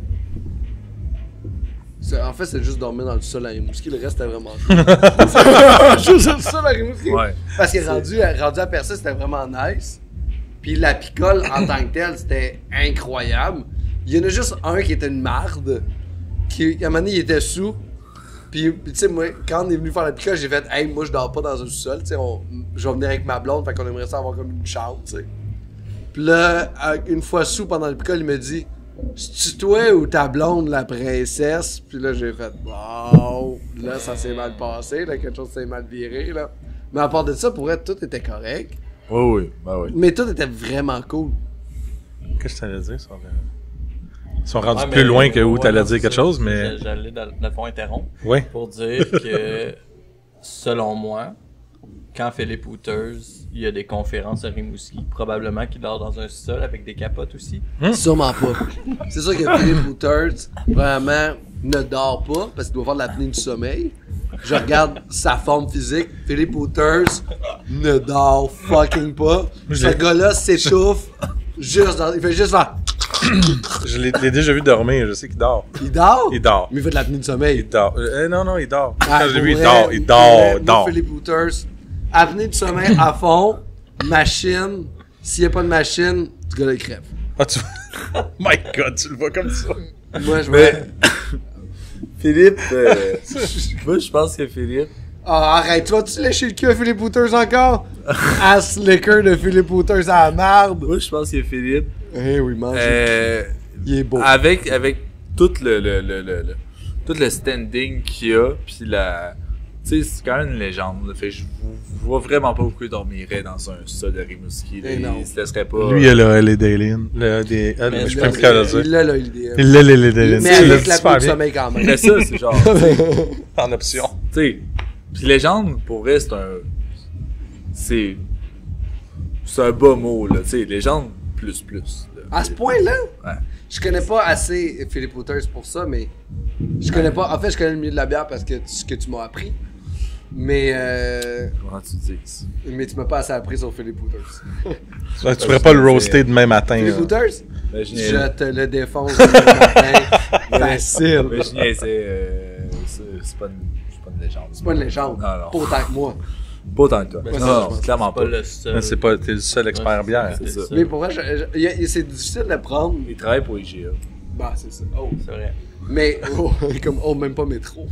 En fait, c'est juste dormir dans le sol à Rimouski, le reste, c'était vraiment cool. Juste le sol à Rimouski.
Ouais.
Parce que rendu à Percé, c'était vraiment nice. Puis la picole en tant que telle, c'était incroyable. Il y en a juste un qui était une marde. À un moment donné, il était sous. Puis tu sais, moi, quand on est venu faire la picole, j'ai fait « Hey, moi, je dors pas dans un sous-sol. Tu sais, je vais venir avec ma blonde, fait qu'on aimerait ça avoir comme une chambre, tu sais. » Puis là, une fois sous pendant la picole, il me dit « C'est-tu toi ou ta blonde, la princesse? » Puis là, j'ai fait « Wow! » Là, ça s'est mal passé, là, quelque chose s'est mal viré, là. Mais à part de ça, pour être, tout était correct.
Oui, ben oui.
Mais tout était vraiment cool.
Qu'est-ce que t'allais dire? Ils sont rendus
ouais,
plus
mais-
loin que où
ouais,
t'allais
non,
dire
c'est
quelque
ça.
chose, mais...
J'allais dans le fond interrompre
Oui.
pour dire que, selon moi, quand Philippe Hooters, il y a des conférences à Rimouski, probablement qu'il dort dans un sol avec des capotes aussi.
Sûrement pas. C'est sûr que Philippe Hooters, vraiment, ne dort pas parce qu'il doit faire de l'apnée du sommeil. Je regarde sa forme physique. Philippe Hooters ne dort fucking pas. Ce gars-là s'échauffe juste il fait juste faire.
Je l'ai déjà vu dormir, je sais qu'il dort.
Il dort?
Il dort.
Mais il fait de l'apnée du sommeil.
Il dort. Non, il dort.
Ah,
Quand je l'ai vu,
pour
il
vrai,
dort.
moi, Philippe Hooters, apnée du sommeil à fond, machine. S'il n'y a pas de machine, ce gars-là, il crève.
Ah, tu oh my god, tu le vois comme ça.
Moi, je
Mais Philippe, moi je pense que Philippe,
Ah, arrête, tu vas-tu lécher le cul à Philippe Hooters encore? Ass liquor de Philippe Hooters à la merde.
moi je pense que Philippe,
Eh oui, mange. Il est beau.
avec tout tout le standing qu'il a, puis tu sais, c'est quand même une légende. Là. Fait que je vois vraiment pas pourquoi il dormirait dans un sol de Rimouski. Là.
Eh non.
Il se laisserait pas.
Lui, il a le LED Alien. Je suis pas plus capable de le
Il
dire.
l'a, là, l'idée.
Il a le LED Alien.
Mais
Tu l'as
avec
dit
la
super
peau de
bien.
sommeil quand même.
Mais ça, c'est genre,
En option.
tu sais, puis légende, pour vrai, c'est un bas mot, là, tu sais, légende plus. Là.
À ce point-là?
Ouais.
Je connais pas assez Philippe Hooters pour ça, mais je connais pas. En fait, je connais le milieu de la bière parce que ce que tu m'as appris. Mais
Comment tu dis?
tu m'as pas assez appris sur Philippe Hooters.
Ouais, tu pourrais pas le roaster demain matin.
Philippe
là.
Hooters,
Imaginez,
je te le défonce demain matin. Facile.
imaginez, c'est pas une légende.
C'est pas une légende.
Non.
Pas autant que moi.
Pas autant que toi.
Ouais,
non,
ça,
non,
je pense
clairement
Pas
pas.
le seul.
Mais t'es le seul expert bière.
c'est ça.
Mais pour vrai, c'est difficile de prendre.
Il travaille pour IGA.
Bah, c'est ça. Oh.
C'est vrai.
Mais, même pas métro.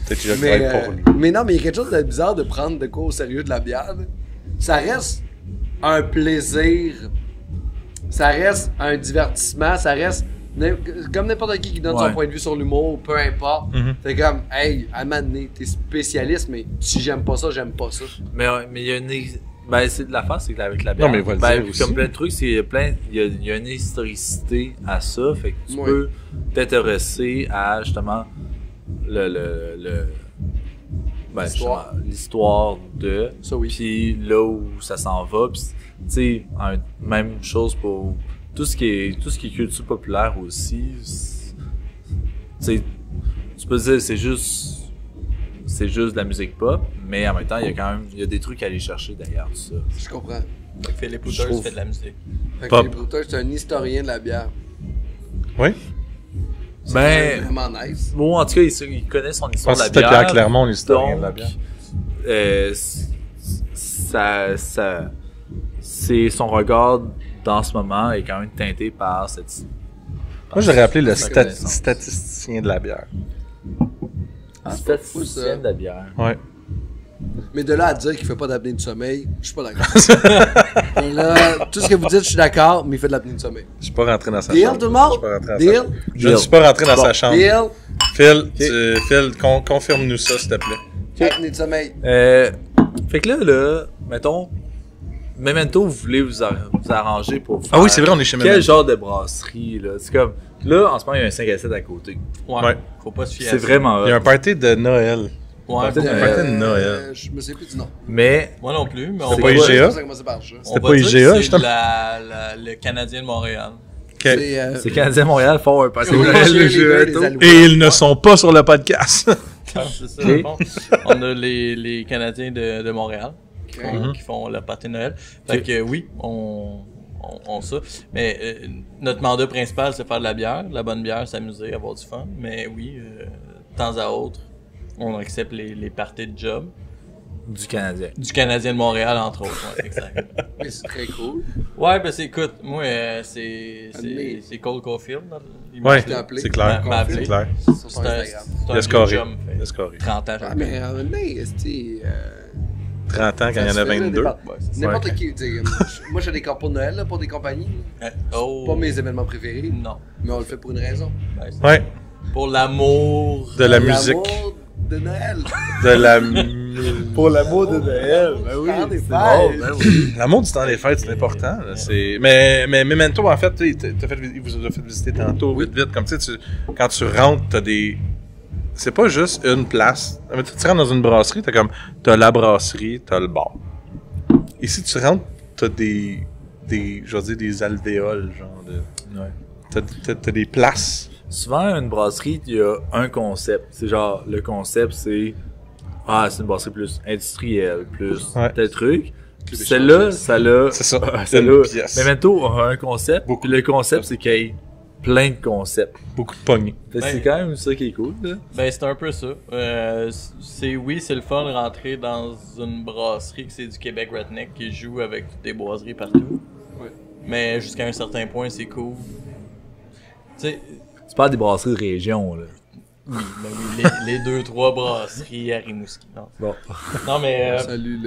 Peut-être qu'il a
Mais,
travaillé pour lui.
mais non, mais il y a quelque chose de bizarre de prendre de quoi au sérieux de la bière. Là. Ça reste un plaisir. Ça reste un divertissement. Ça reste comme n'importe qui donne
Ouais.
son point de vue sur l'humour, peu importe.
Mhm.
C'est comme, hey, à un moment donné, t'es spécialiste, mais si j'aime pas ça, j'aime pas ça.
Mais il y a une. Ben, c'est de la face, c'est qu'avec la bière.
Non, mais il va le
ben,
dire aussi.
comme plein de trucs, il y a une historicité à ça. Fait que tu
Ouais.
peux t'intéresser à justement ben,
L'histoire.
justement, l'histoire de.
Ça, oui.
Puis là où ça s'en va. Puis, tu sais, même chose pour tout ce qui est culture populaire aussi. Tu sais, tu peux dire c'est juste de la musique pop, mais en même temps, il y a des trucs à aller chercher derrière tout ça.
Je comprends.
Fait que Philippe
Je
Hooters
trouve-
fait de la musique.
Fait que
Pop.
Philippe Hooters, c'est un historien de la bière.
Oui?
C'est
Ben,
vraiment nice.
bon, en tout cas, il connaît son
Je
histoire
pense
de
que
la
c'était
bière.
Pierre Clermont, l'historien de la
donc,
bière.
c'est son regard dans ce moment est quand même teinté par cette.
Moi, j'aurais appelé le
sa connaissance.
statisticien de la bière.
fou, ça.
Statisticien de la bière.
Ouais.
Mais de là à dire qu'il fait pas d'apnée de sommeil, je suis pas d'accord. Et là, tout ce que vous dites, je suis d'accord, mais il fait de l'apnée de sommeil.
Je suis pas rentré dans sa
Deal,
chambre.
tout le monde?
Je suis pas rentré dans
Deal?
sa chambre. Je ne suis pas rentré dans sa chambre.
Deal?
Phil, confirme-nous ça, s'il te plaît.
Apnée de sommeil.
Fait que là, mettons, Memento, vous voulez vous arranger pour faire
Ah oui, c'est vrai, on est chez
quel
Memento.
genre de brasserie, là? C'est comme, là, en ce moment, il y a un 5 à 7 à côté.
Ouais.
Faut pas se fier à
C'est
ça.
vraiment
Il y a un
hot.
party de Noël.
Ouais,
Peut-être
un party de Noël.
Je me sais plus du nom.
Mais,
moi non plus, mais on
C'est
va
pas
dire-
IGA?
Ça commence par ça.
on
C'était
va
pas
dire que
IGA,
c'est
justement?
le Canadien de Montréal.
Ok.
c'est Canadien Montréal font un party de
Oui,
Noël,
les
le
gars,
jeu
les
Eto.
Alouettes.
Et ils ne sont pas sur le podcast.
C'est ça, dans le fond. On a les Canadiens de Montréal
Ok.
qui font le party de Noël. Fait que oui, on ça. Mais notre mandat principal, c'est faire de la bière, de la bonne bière, s'amuser, avoir du fun. Mais oui, de temps à autre, on accepte les parties de job.
Du Canadien.
Du Canadien de Montréal, entre autres. Ouais, exact.
Mais c'est très cool.
Ouais, ben c'est, écoute, moi, c'est Cole Caulfield. Il m'a
Ouais,
appelé.
appelé.
c'est clair.
M'a appelé.
C'est clair.
Sur son
C'est un
Instagram.
Il a
vieux
scoré.
chum, fait
Il a scoré.
30 ans,
Ah,
j'en
mais en vrai, c'est.
30 ans quand il y en a 22.
N'importe
Ouais.
qui. tu sais, moi, je fais des corps pour Noël là, pour des compagnies.
Ouais. Oh.
Pas mes événements préférés,
Non.
mais on le fait pour une raison.
Ben, c'est
Ouais.
pour l'amour.
De la
L'amour
musique.
de Noël.
De la...
Pour l'amour de Noël, ben oui.
Temps des
c'est
fêtes.
drôle, ben oui.
L'amour du temps des fêtes, c'est important. Là. Mais Memento, en fait, il vous a fait visiter tantôt, vite, comme tu sais, quand tu rentres, t'as des c'est pas juste une place. Mais tu rentres dans une brasserie, t'as la brasserie, t'as le bar. Ici, tu rentres, t'as je veux dire, des alvéoles, genre de...
Ouais.
T'as des places.
Souvent, une brasserie, il y a un concept. C'est genre, le concept, c'est... Ah, c'est une brasserie plus industrielle, plus tel truc. Celle-là, ça l'a...
C'est ça,
Celle-là...
pièce.
Memento a un concept. Puis le concept, c'est qu'il y ait plein de concepts.
Beaucoup de poignées.
Fait que c'est quand même ça qui est cool, là.
Ben, c'est un peu ça. C'est le fun de rentrer dans une brasserie que c'est du Québec Redneck qui joue avec des boiseries partout.
Ouais.
Mais jusqu'à un certain point, c'est cool. Tu sais,
Tu parles des brasseries de région, là.
oui, ben oui, les 2-3 brasseries à Rimouski. Non, mais
Salut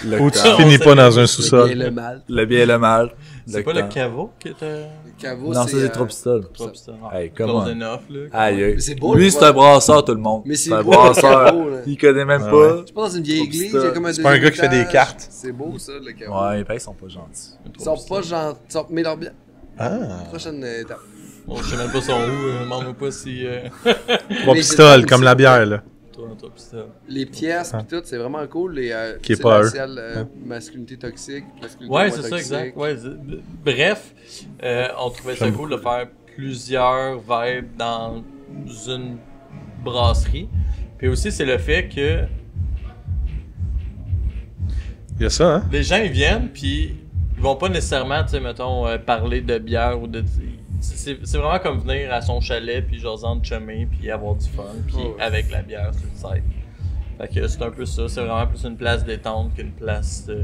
le
Ou tu
temps.
finis pas dans un
bien et
sous-sol.
le mal.
Le bien et le mal.
c'est pas le caveau qui était
Le caveau,
Non, ça, c'est trop pistoles.
trop pistol.
Hey,
Close
comment?
enough, là.
Aïe, aïe.
Mais c'est beau,
Lui,
le
c'est un brasseur, tout le monde.
Mais c'est
un
beau,
brasseur.
le caveau, là.
Il connaît même
Ah
pas.
Je suis pas dans une vieille église, il y a comme un
C'est pas un gars qui fait
deuxième
des
étage.
cartes.
C'est beau, ça, le caveau.
Ouais, il paraît qu'ils sont pas gentils.
Ils sont pas gentils, mais leur bien.
Ah.
Prochaine étape.
Bon, je sais même pas son où. Demande-moi pas si.
Trois
Mais
pistoles,
c'est-
comme la bière, là.
Toi, pistol.
Les pièces pis tout, c'est vraiment cool. Les,
Qui est
c'est
pas eux.
racial, masculinité toxique, masculinité
Ouais,
moins
c'est ça,
toxique.
exact. Ouais, bref, on trouvait ça
J'aime
cool de faire plusieurs vibes dans une brasserie. Puis aussi, c'est le fait que
Il y a ça, hein?
les gens ils viennent, puis ils vont pas nécessairement, tu sais, mettons, parler de bière ou de. C'est vraiment comme venir à son chalet, puis genre de chummer, puis avoir du fun, puis
Ouais.
avec la bière sur le site. Fait que c'est un peu ça, c'est vraiment plus une place détente qu'une place de.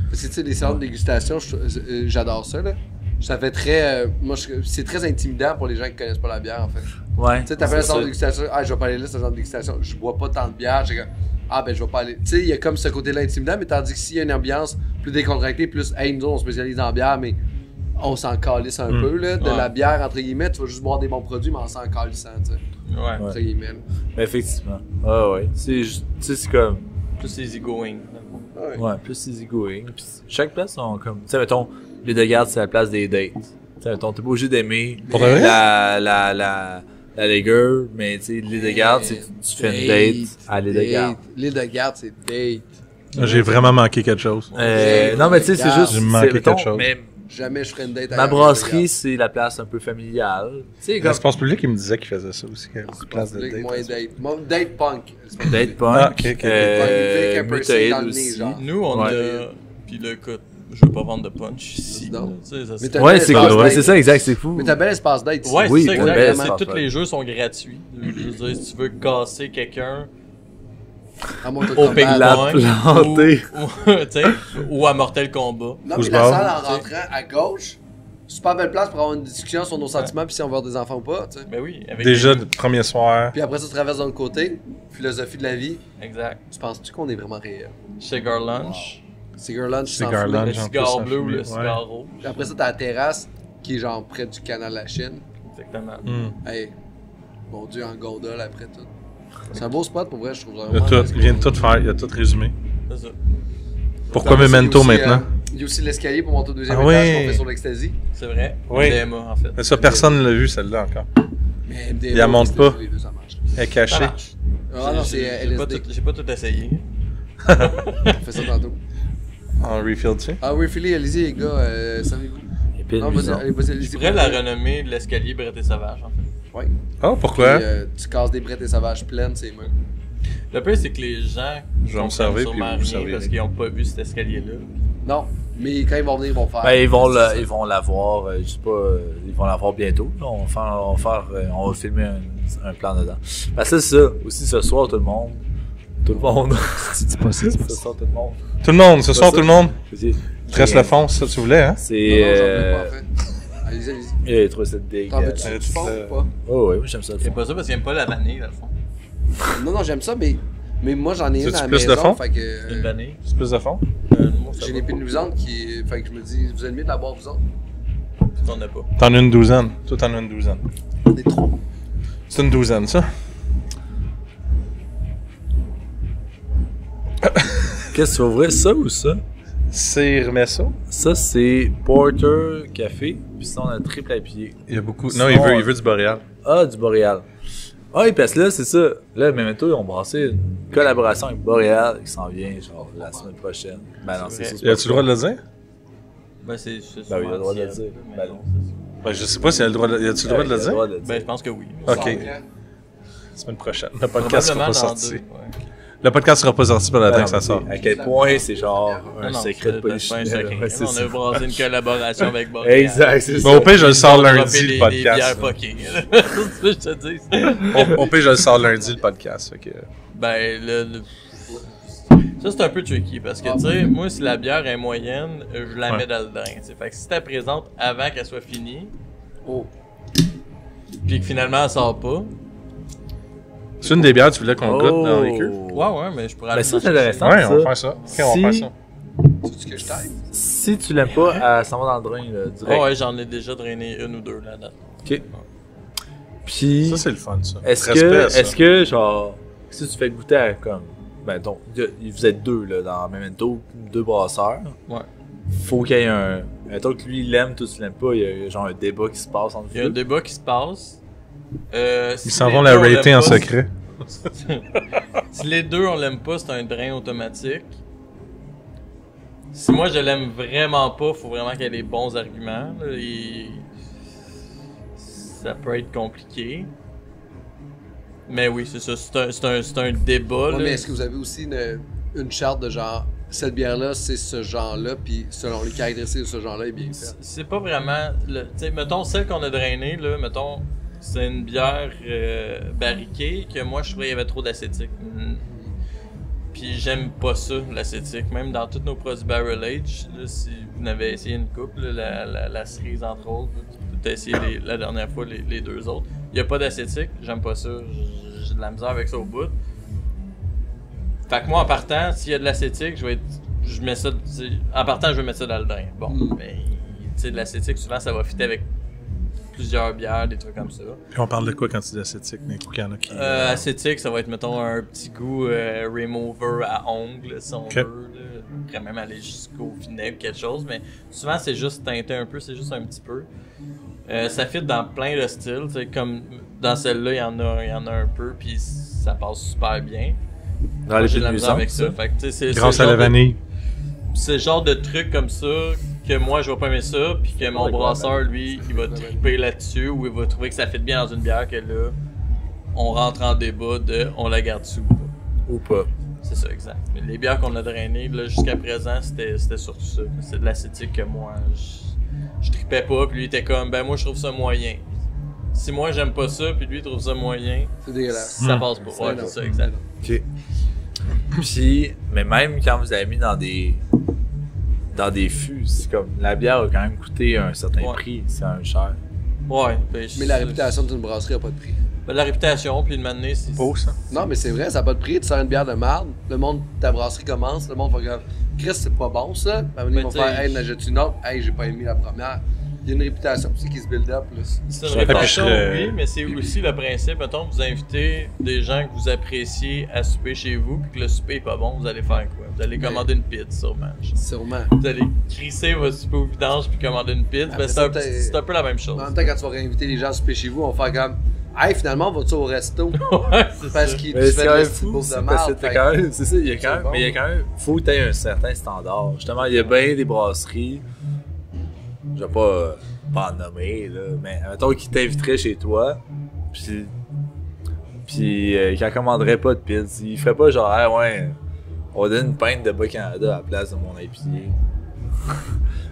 Parce que tu sais, les salons de dégustation, j'adore ça, là. Ça fait très. C'est très intimidant pour les gens qui connaissent pas la bière, en fait.
Ouais.
Tu sais, t'appelles un salon de dégustation, ah, je vais pas aller là, c'est un salon de dégustation, je bois pas tant de bière, j'ai comme, ah, ben, je vais pas aller. Tu sais, il y a comme ce côté-là intimidant, mais tandis que s'il y a une ambiance plus décontractée, plus, hey, nous, on spécialise en bière, mais on s'en calisse un peu, là. De
Ouais.
la bière, entre guillemets, tu vas juste boire des bons produits, mais en s'en calissant, tu sais.
Ouais.
Entre guillemets.
Mais effectivement. Ouais, ouais. C'est juste, tu sais, c'est comme,
Plus easy going.
Ouais.
ouais, plus easy going. Puis chaque place sont comme, tu sais, mettons, les deux gardes, c'est la place des dates. Tu sais, mettons, t'es pas obligé d'aimer
Pour de vrai?
la Lager, mais tu sais, l'île de garde, c'est tu fais une date à l'île de garde.
L'île de garde, c'est date.
J'ai vraiment manqué quelque chose.
Non, mais tu sais, c'est juste,
J'ai manqué
c'est, mettons,
quelque chose.
mais
Jamais je ferais une date à
ma
l'île de
brasserie,
garde.
c'est la place un peu familiale. Tu sais, comme
L'espace public, il me disait qu'il faisait ça aussi, qu'il y avait une place de
Public,
date.
moins date. Date punk.
date punk,
Ah, ok, ok.
Avec un piercing
mutoïde
dans le nez,
aussi.
genre.
Nous, on
Ouais.
a. Puis là, écoute, je veux pas vendre de punch ici.
Non.
là, tu sais, ça,
Mais
c'est-
t'as-
Ouais, c'est
Espace
cool. Ouais,
date.
c'est ça, exact, c'est fou.
Mais t'as bel espace date. ici.
Ouais,
Oui,
c'est ça,
ouais,
exact.
belle
C'est-
espace,
tous
ouais.
les jeux sont gratuits. Je veux dire, si tu veux casser quelqu'un
À Mortal
au
Kombat.
Ping
La
Pong
planter.
ou, tu sais, ou à Mortal Kombat.
Non,
Où
mais
se
la
barre?
salle en rentrant à gauche, super belle place pour avoir une discussion sur nos sentiments puis si on veut avoir des enfants ou pas, tu sais.
Ben oui, avec
Déjà,
des-
le premier soir.
Puis après ça, tu traverses de l'autre côté, philosophie de la vie.
Exact.
Tu penses-tu qu'on est vraiment réel?
Cigar lunch,
Cigar lunch, sans
Cigar
fumer.
le
lunch. en
cigare
plus,
bleu ou
ça
le
fume,
cigare rouge.
Puis après ça, t'as la terrasse qui est genre près du canal de la Chine.
Exactement.
Hey, mon Dieu, en gondole après tout. C'est un beau spot pour vrai, je trouve
Il, a
vraiment.
tout, il vient de tout faire, il a tout résumé.
C'est ça.
Pourquoi
Dans le
Memento
aussi,
maintenant?
Il y a aussi l'escalier pour monter au deuxième
Ah
étage
oui.
qu'on fait sur l'Ecstasy.
C'est vrai.
Oui.
DMA, en fait.
Mais ça, personne ne l'a vu, celle-là, encore.
Mais MDMA,
Il la monte
l'Ecstasy,
pas.
les deux, ça marche.
Elle est
Ça
cachée.
marche.
Ah non, c'est
J'ai pas
LSD.
tout- J'ai pas tout essayé.
On fait ça tantôt.
En refill, tu sais.
Ah oui, Philly, allez-y les gars, savez-vous?
Et puis,
Non, vas-y, allez, vas-y, allez-y.
Je pourrais la renommer l'escalier Brett et Sauvage, en fait.
Ouais.
Oh, pourquoi?
Puis, tu casses des brettes et sauvages pleines, c'est mieux.
Le pire, c'est que les gens
Je vais me
comprennent
servir,
sûrement
puis vous
rien
servirez.
parce qu'ils ont pas vu cet escalier-là.
Non, mais quand ils vont venir, ils vont faire.
Ben, ils vont l'avoir, je sais pas, ils vont l'avoir bientôt. Là, on va filmer un plan dedans. Parce que c'est ça, aussi ce soir, tout le monde. Tout le monde.
C'est pas ça,
Ce soir, tout le monde.
Tout le monde, ce soir,
ça.
tout le monde.
C'est-
Tresse le fond, c'est ça que tu voulais, hein?
C'est.
Non, non, j'en voulais pas en fait. Allez-y, allez-y.
Il trouve ça
T'en
dégueulasse.
veux-tu
Allez,
du fond
tu-
ou pas?
Oh, ouais, moi j'aime ça le
C'est
fond.
pas ça parce qu'ils aiment pas la vanille, dans le fond.
Non, non, j'aime ça, mais moi j'en ai une
Veux-tu
à la
plus de
maison,
fond?
fait que
Une vanille.
C'est plus de fond?
Moi, ça
j'ai
va
une
pas.
épine luisante qui fait que je me dis, vous allez mieux de la boire vous autres.
T'en as pas.
T'en as une douzaine. Toi, t'en as une douzaine.
Des trois.
C'est une douzaine, ça?
Qu'est-ce que tu vas ouvrir, ça ou ça?
C'est remets ça.
Ça, c'est Porter Café, puis sinon on a triple à pied.
Il y a beaucoup.
Sinon,
Non, il veut du boréal.
Ah, du Boréal. Ah oui, parce que là, c'est ça. Là, Memento, ils ont brassé une collaboration avec Boreal qui s'en vient, genre, la semaine prochaine. Ben non, c'est ça.
As-tu le droit de le dire?
Ben, c'est
Ben oui, il a le droit de le dire.
Mais
Ben
non,
Ben, je sais pas s'il a le droit de... As-tu le droit de le dire?
Ben, je pense que oui.
Ok. Semaine prochaine. Le podcast sera
Probablement
pas
dans
sorti.
2. Ouais.
Le podcast sera pas sorti par la temps que ça
Ben
sort.
non, à quel point c'est genre un
Non,
secret de
c'est
polichinelle.
pas un secret.
Ouais, c'est
On
ça.
a brassé une collaboration avec Boreal.
Exact, c'est ça.
Mais au pire, je le sors
Ils ont
lundi,
droppé
le
des
podcast.
bières fuckées. C'est ce que je te dis.
Au pire, je le sors lundi, le podcast. Fait que...
Ben, ça, c'est un peu tricky parce que, tu sais, moi, si la bière est moyenne, je la mets dans le drain. T'sais. Fait que si tu la présentes avant qu'elle soit finie, puis que finalement, elle sort pas,
C'est une des bières que tu voulais qu'on goûte dans les queues?
ouais, mais je pourrais
Ben
aller
ça,
m'en
c'est
chercher.
intéressant.
Ouais, on va
ça.
faire ça. Ok, on va faire ça.
Tu que je t'aide?
Si tu l'aimes pas, elle s'en va dans le drain, là, direct.
Ouais, j'en ai déjà drainé une ou deux là-dedans.
Ok. Puis,
Ça, c'est le fun, ça.
est-ce
Respect à
que,
ça.
est-ce que, genre, si tu fais goûter à, comme, ben, donc, vous êtes deux, là, dans Memento, deux brasseurs.
Ouais.
Faut qu'il y ait un, mettons que lui, il l'aime, toi, tu l'aimes pas, il y a genre un débat qui se passe entre
Il y a un
vous.
débat qui se passe.
Ils s'en vont la rater en secret.
Si les deux on l'aime pas, c'est un drain automatique. Si moi je l'aime vraiment pas, faut vraiment qu'il y ait des bons arguments. Là, et ça peut être compliqué. Mais oui, c'est ça. C'est un débat.
Ouais,
là.
mais est-ce que vous avez aussi une charte de genre, cette bière-là, c'est ce genre-là, puis selon les caractéristiques de ce genre-là, est bien faite?
C'est pas vraiment. Tu sais, mettons celle qu'on a drainée, là, mettons, c'est une bière barriquée que moi je trouvais qu'il y avait trop d'acétique. Puis j'aime pas ça, l'acétique. Même dans tous nos produits Barrel Age, là, si vous n'avez essayé une coupe, là, la cerise entre autres, tu as essayé la dernière fois les deux autres. Il n'y a pas d'acétique, j'aime pas ça. J'ai de la misère avec ça au bout. Fait que moi en partant, s'il y a de l'acétique, je mets ça. En partant, je vais mettre ça dans le drain. Bon, mais tu sais, de l'acétique, souvent ça va fitter avec plusieurs bières, des trucs comme ça.
Puis on parle de quoi quand tu dis acétique, Nico? Il y en a qui...
Acétique, ça va être, mettons, un petit goût remover à ongles, si on veut. Là. On pourrait même aller jusqu'au vinaigre ou quelque chose, mais souvent c'est juste teinté un peu, c'est juste un petit peu. Ça fit dans plein de styles, comme dans celle-là, il y en a un peu, puis ça passe super bien.
Dans les
J'ai de la misère avec
ça.
ça. Fait que, tu sais,
Grâce
c'est
à
le
la
genre
vanille.
c'est le genre de truc comme ça que moi je vais pas aimer ça, puis que mon brasseur lui il va triper là-dessus ou il va trouver que ça fit bien dans une bière que là on rentre en débat de on la garde sous
Ou pas.
c'est ça exact. Mais les bières qu'on a drainées là jusqu'à présent c'était surtout ça, c'est de l'acétique que moi je tripais pas, puis lui était comme ben moi je trouve ça moyen. Si moi j'aime pas ça puis lui il trouve ça moyen,
C'est dégueulasse.
ça passe pas. Ouais, c'est ça exact.
Ok. Puis, mais même quand vous avez mis dans des fûts, c'est comme la bière a quand même coûté un certain
Ouais.
prix, c'est un cher.
Ouais, ben,
Mais la réputation d'une brasserie n'a pas de prix.
Ben, la réputation puis de m'amener c'est
Beau, ça.
Non, mais c'est vrai, ça n'a pas de prix. Tu sors une bière de marde, le monde, ta brasserie commence, le monde va dire Chris, c'est pas bon ça. Ben, ils vont
t'sais,
faire Hey, n'achète une autre. Hey, j'ai pas aimé la première. Il y a une réputation aussi qui se build up. Là.
C'est une
Je-
réputation,
puis je-
oui, mais c'est aussi le principe. Mettons, vous invitez des gens que vous appréciez à souper chez vous, puis que le souper est pas bon, vous allez faire quoi? Vous allez commander une pizza, sûrement.
Sûrement.
Vous allez crisser votre souper au vidange puis commander une pizza.
Ah,
Ben,
mais
c'est un,
ça,
c'est un peu la même chose.
En même temps, quand tu vas réinviter les gens à souper chez vous, on va faire comme Hey, finalement, on va-tu au resto?
Ouais, c'est
Parce
ça.
qu'il
Mais
fait
c'est quand
de
même
la
fou,
bouffe de
c'est
marde.
parce que quand même, c'est ça, il y a quand
C'est
même,
bon.
mais il y a quand même, faut que tu aies un certain standard. Justement, il y a bien des brasseries, je vais pas en nommer, là, mais mettons qui t'inviterait chez toi, puis qui en commanderait pas de pizza. Il ferait pas genre, ah ouais, on va donner une pinte de Bas-Canada à la place de mon IPA.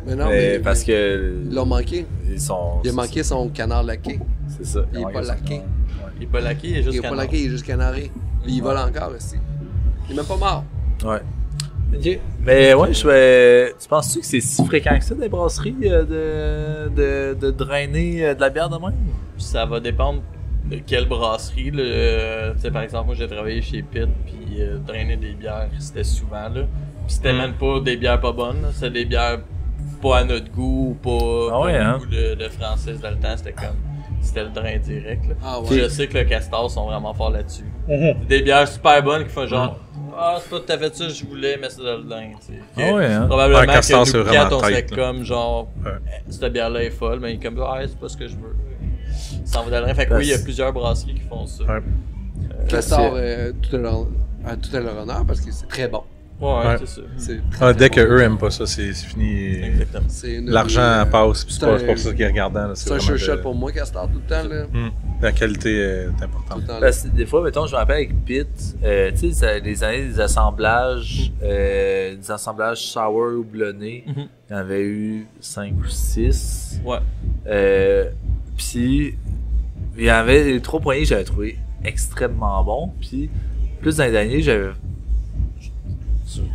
Mais non,
mais
mais
parce que
ils l'ont manqué.
ils sont.
Il a manqué son canard laqué.
C'est ça.
Il est
Ils ont
pas
manqué
laqué.
son- ouais.
Il est pas laqué, il est
Il
juste
est pas
canard.
laqué, il est juste canaré. Puis il vole encore aussi. Il est même pas mort.
Ouais. Ok. Mais ouais, tu penses-tu que c'est si fréquent que ça des brasseries de drainer de la bière de même?
Ça va dépendre de quelle brasserie. Là. Tu sais, par exemple, moi j'ai travaillé chez Pitt, puis drainer des bières, c'était souvent là. Puis c'était même pas des bières pas bonnes, là. C'était des bières pas à notre goût, ou pas,
Ah ouais,
pas
hein?
au goût de française dans le temps, c'était le drain direct. Là.
Ah
Puis
ouais.
je sais que le Castor sont vraiment forts là-dessus. Des bières super bonnes qui font genre ah, c'est pas tout à fait ça que je voulais, mais c'est dans le drain. Tu sais.
Ah ouais, hein?
Probablement
Ouais, Castor,
que
c'est
nous
vraiment
quatre, on serait
tight, là.
comme genre
Ouais.
cette bière-là est folle, mais il est comme ah, c'est pas ce que je veux. s'en va dans le Fait que oui, il y a plusieurs brasseries qui font ça.
Ouais.
Castor, tout à leur honneur parce que c'est très bon.
Ouais, c'est ça.
C'est
Dès qu'eux aiment pas ça, c'est fini.
Exactement.
L'argent passe, puis c'est pas
un-
ça qui est regardant. là,
C'est un
vraiment
sure shot
de-
pour moi, Castor, tout le temps. Là.
La qualité est
Tout
importante.
le temps là.
Parce que des fois, mettons, je me rappelle avec Pit, tu sais, les années des assemblages sour ou blonné,
Mhm.
il y en avait eu 5 ou 6.
Ouais.
Puis, il y avait les 3 premiers que j'avais trouvé extrêmement bons. Puis, plus dans les derniers, j'avais.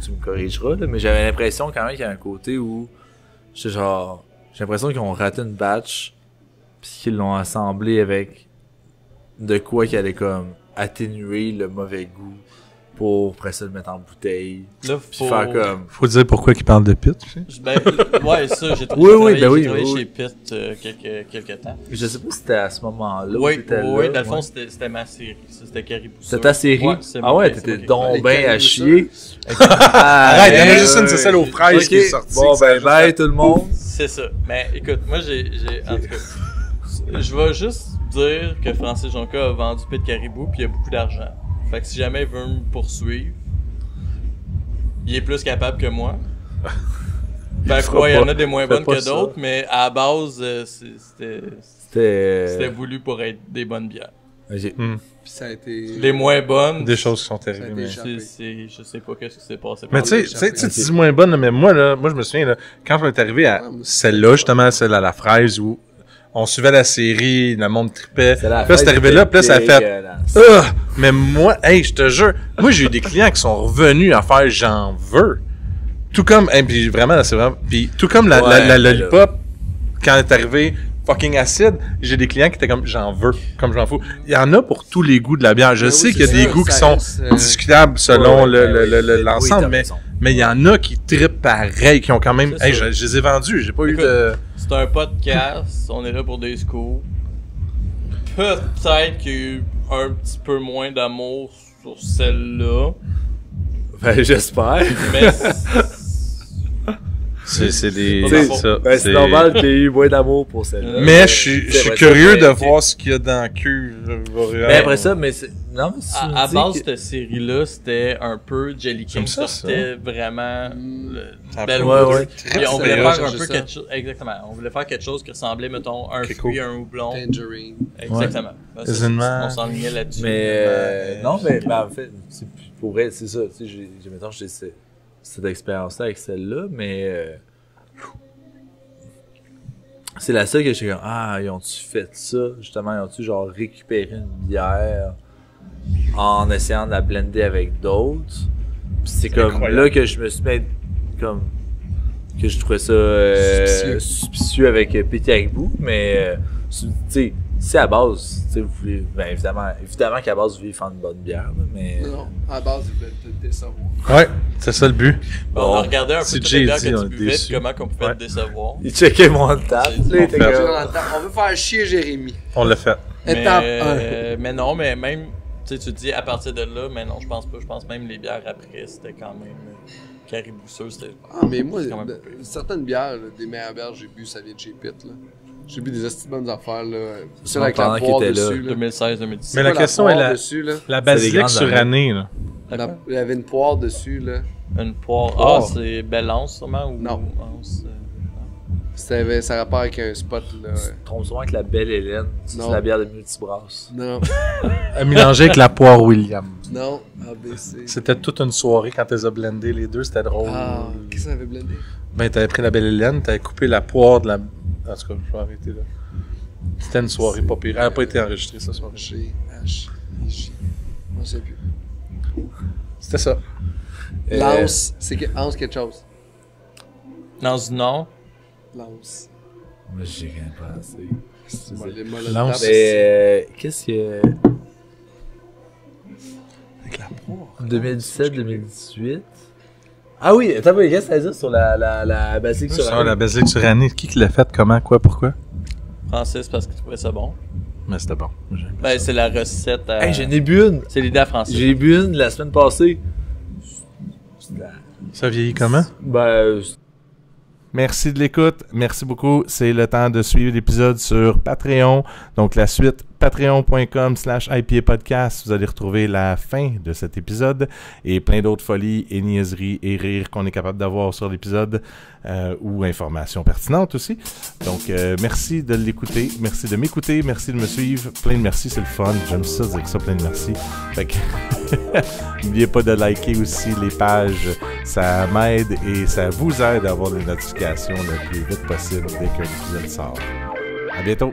Tu me corrigeras, là, mais j'avais l'impression quand même qu'il y a un côté où. J'étais genre. J'ai l'impression qu'ils ont raté une batch, puis qu'ils l'ont assemblé avec de quoi qui allait comme atténuer le mauvais goût pour après ça le mettre en bouteille.
Là,
Puis faire comme.
Faut dire pourquoi ils parlent de pit.
Ben, ouais, ça, j'ai
Oui,
travaillé
oui.
chez Pitt quelques temps.
Je sais pas si c'était à ce moment-là ou
Oui,
t'étais
oui,
là.
dans le fond,
ouais.
c'était ma série. Ça, c'était Caribou.
C'était ta série?
Ouais, c'est
Ah ouais,
moi-
t'étais
c'est moi
donc
Les
ben à
Caribou
chier.
Arrête, il y en a juste une, c'est celle aux fraises qui est sortie.
Bon,
ça a
ben
juste
bye
fait-
tout le monde.
C'est ça. Mais écoute, moi, en tout cas, je vais juste dire que Francis Jonca a vendu Pit Caribou puis il a beaucoup d'argent. Fait que si jamais il veut me poursuivre, il est plus capable que moi. Fait que ouais, il y en a des moins bonnes que d'autres, mais à la base, c'était
C'était.
voulu pour être des bonnes bières.
Ok.
Puis ça a été.
Les moins bonnes,
Des choses qui sont
Ça a
terribles.
été
mais-
échappé.
je sais pas qu'est-ce qui s'est passé.
Mais
par
tu
là.
sais, tu dis moins bonne, là, mais moi, je me souviens, là, quand on est arrivé à
Ouais, moi,
celle-là, justement, celle à la fraise, où on suivait la série, le monde tripait.
C'est la
Puis là, c'est
fête
arrivé là, puis là, ça a fait.
dégueulasse.
Mais moi, hey, je te jure, moi, j'ai eu des clients qui sont revenus à faire j'en veux. Tout comme, puis vraiment, là, c'est vraiment. Puis tout comme la
Ouais,
lollipop, quand elle est arrivée, fucking acide, j'ai des clients qui étaient comme j'en veux, comme j'en fous. Il y en a pour tous les goûts de la bière. Je
Ben
sais
oui,
qu'il y a
c'est
des
ça,
goûts qui
ça
sont
reste,
discutables selon
Ouais, oui,
l'ensemble,
t'as
mais
raison.
il y en a qui trippent pareil, qui ont quand même.
C'est
Hey,
ça.
je les ai vendus, j'ai pas eu
Écoute,
de.
C'est un podcast, on est là pour des scoops. Peut-être qu'il y a eu un petit peu moins d'amour sur celle-là,
Ben, j'espère.
mais
C'est des.
pas
c'est
ma faute.
ça,
Ben, c'est normal qu'il y ait eu moins d'amour pour celle-là.
Mais je
C'est
suis
vrai,
curieux
c'est
de
vrai.
voir ce qu'il y a dans la cuve.
Mais après ça, mais c'est. Non, mais si tu me
à
dis
base,
que-
cette série-là, c'était un peu Jelly King.
J'aime ça,
C'était vraiment
Ça
belle
peut-
Ouais,
odeur.
ouais.
Puis on
Ça
voulait
va
faire un
changer
peu
ça.
quelque chose. Exactement. On voulait faire quelque chose qui ressemblait, mettons, un
Ok,
fruit,
cool.
un houblon.
Tangerine.
Exactement. Ben, ça,
Aisément.
on s'enlignait là-dessus.
Mais non, mais
c'est-
en fait, pour vrai, c'est ça. Tu sais, mettons, j'ai cette expérience-là avec celle-là, mais c'est la seule que j'ai comme ils ont-tu fait ça justement, ils ont-tu genre récupéré une bière en essayant de la blender avec d'autres. Puis c'est comme
incroyable.
là que je me suis mis comme que je trouvais ça suspicieux avec Pit Caribou, mais tu sais, si à base, tu sais, vous voulez, ben évidemment qu'à base vous voulez faire une bonne bière, là, mais
Non, à la base, ils voulaient te décevoir.
Ouais, c'est ça le but.
On a regardé un peu
si
toutes les bières
Jay dit,
que
on
tu
est
buvais,
déçus.
puis comment qu'on pouvait
Ouais.
te décevoir.
il checkait mon table,
C'est
là, il était
bon.
comme-
On veut faire chier Jérémy.
On l'a fait.
Étape 1.
Mais non, mais même, tu sais, tu te dis à partir de là, mais non, je pense pas. Je pense même les bières après, c'était quand même caribousseux. C'était
Ah, mais moi,
C'est quand même
de-
pas pire.
certaines bières, là, des meilleures bières que j'ai bu, ça vient de chez Pitt. Là. J'ai bu des esti de bonnes affaires. Là. Celle avec
pendant
la
qu'il
poire
était là.
dessus. Là.
2016-2017.
Mais la
Pas
question
poire
est la-
dessus, là.
La
C'est des
basilic
grandes
surannée, là.
Il y avait une poire dessus. Là.
Une poire.
Poire.
Ah, c'est Belle Anse, sûrement? Ou
Non.
Anse,
Ça rapport avec un spot. Là.
Tu te trompes souvent avec la belle Hélène, c'est
Non.
la bière de Multibrasse.
Non,
À mélanger avec la poire William.
non, ABC.
C'était toute une soirée quand t'es as blendé les deux, c'était drôle.
Ah, qu'est-ce que ça avait blendé?
Ben, t'avais pris la belle Hélène, t'avais coupé la poire de la. En tout cas, je vais arrêter là. C'était une soirée pas pire. Elle n'a pas été enregistrée, cette soirée.
G-H-I-J. On sait plus.
C'était ça.
Lance, c'est Lance quelque chose.
Dans non.
Lance.
Moi, j'ai rien pensé.
Les
Lance.
Mais qu'est-ce que.
Avec la poire.
2017-2018. Ah oui, attends, mais qu'est-ce que ça dit sur la basique sur
Ça, la basilic surannée. Qui l'a fait? Comment? Quoi? Pourquoi?
Francis, parce qu'il trouvait ça bon.
Mais c'était bon.
Ben, c'est la recette.
Hey, j'en ai bu une.
C'est l'idée à Francis.
J'ai bu une la semaine passée.
Ça vieillit comment?
Ben,
Merci de l'écoute. Merci beaucoup. C'est le temps de suivre l'épisode sur Patreon. Donc, la suite, patreon.com/IPApodcast. Vous allez retrouver la fin de cet épisode et plein d'autres folies et niaiseries et rires qu'on est capable d'avoir sur l'épisode ou informations pertinentes aussi. Donc, merci de l'écouter. Merci de m'écouter. Merci de me suivre. Plein de merci. C'est le fun. J'aime ça dire ça. Plein de merci. Fait que n'oubliez pas de liker aussi les pages. Ça m'aide et ça vous aide à avoir des notifications le plus vite possible dès qu'un épisode sort. À bientôt!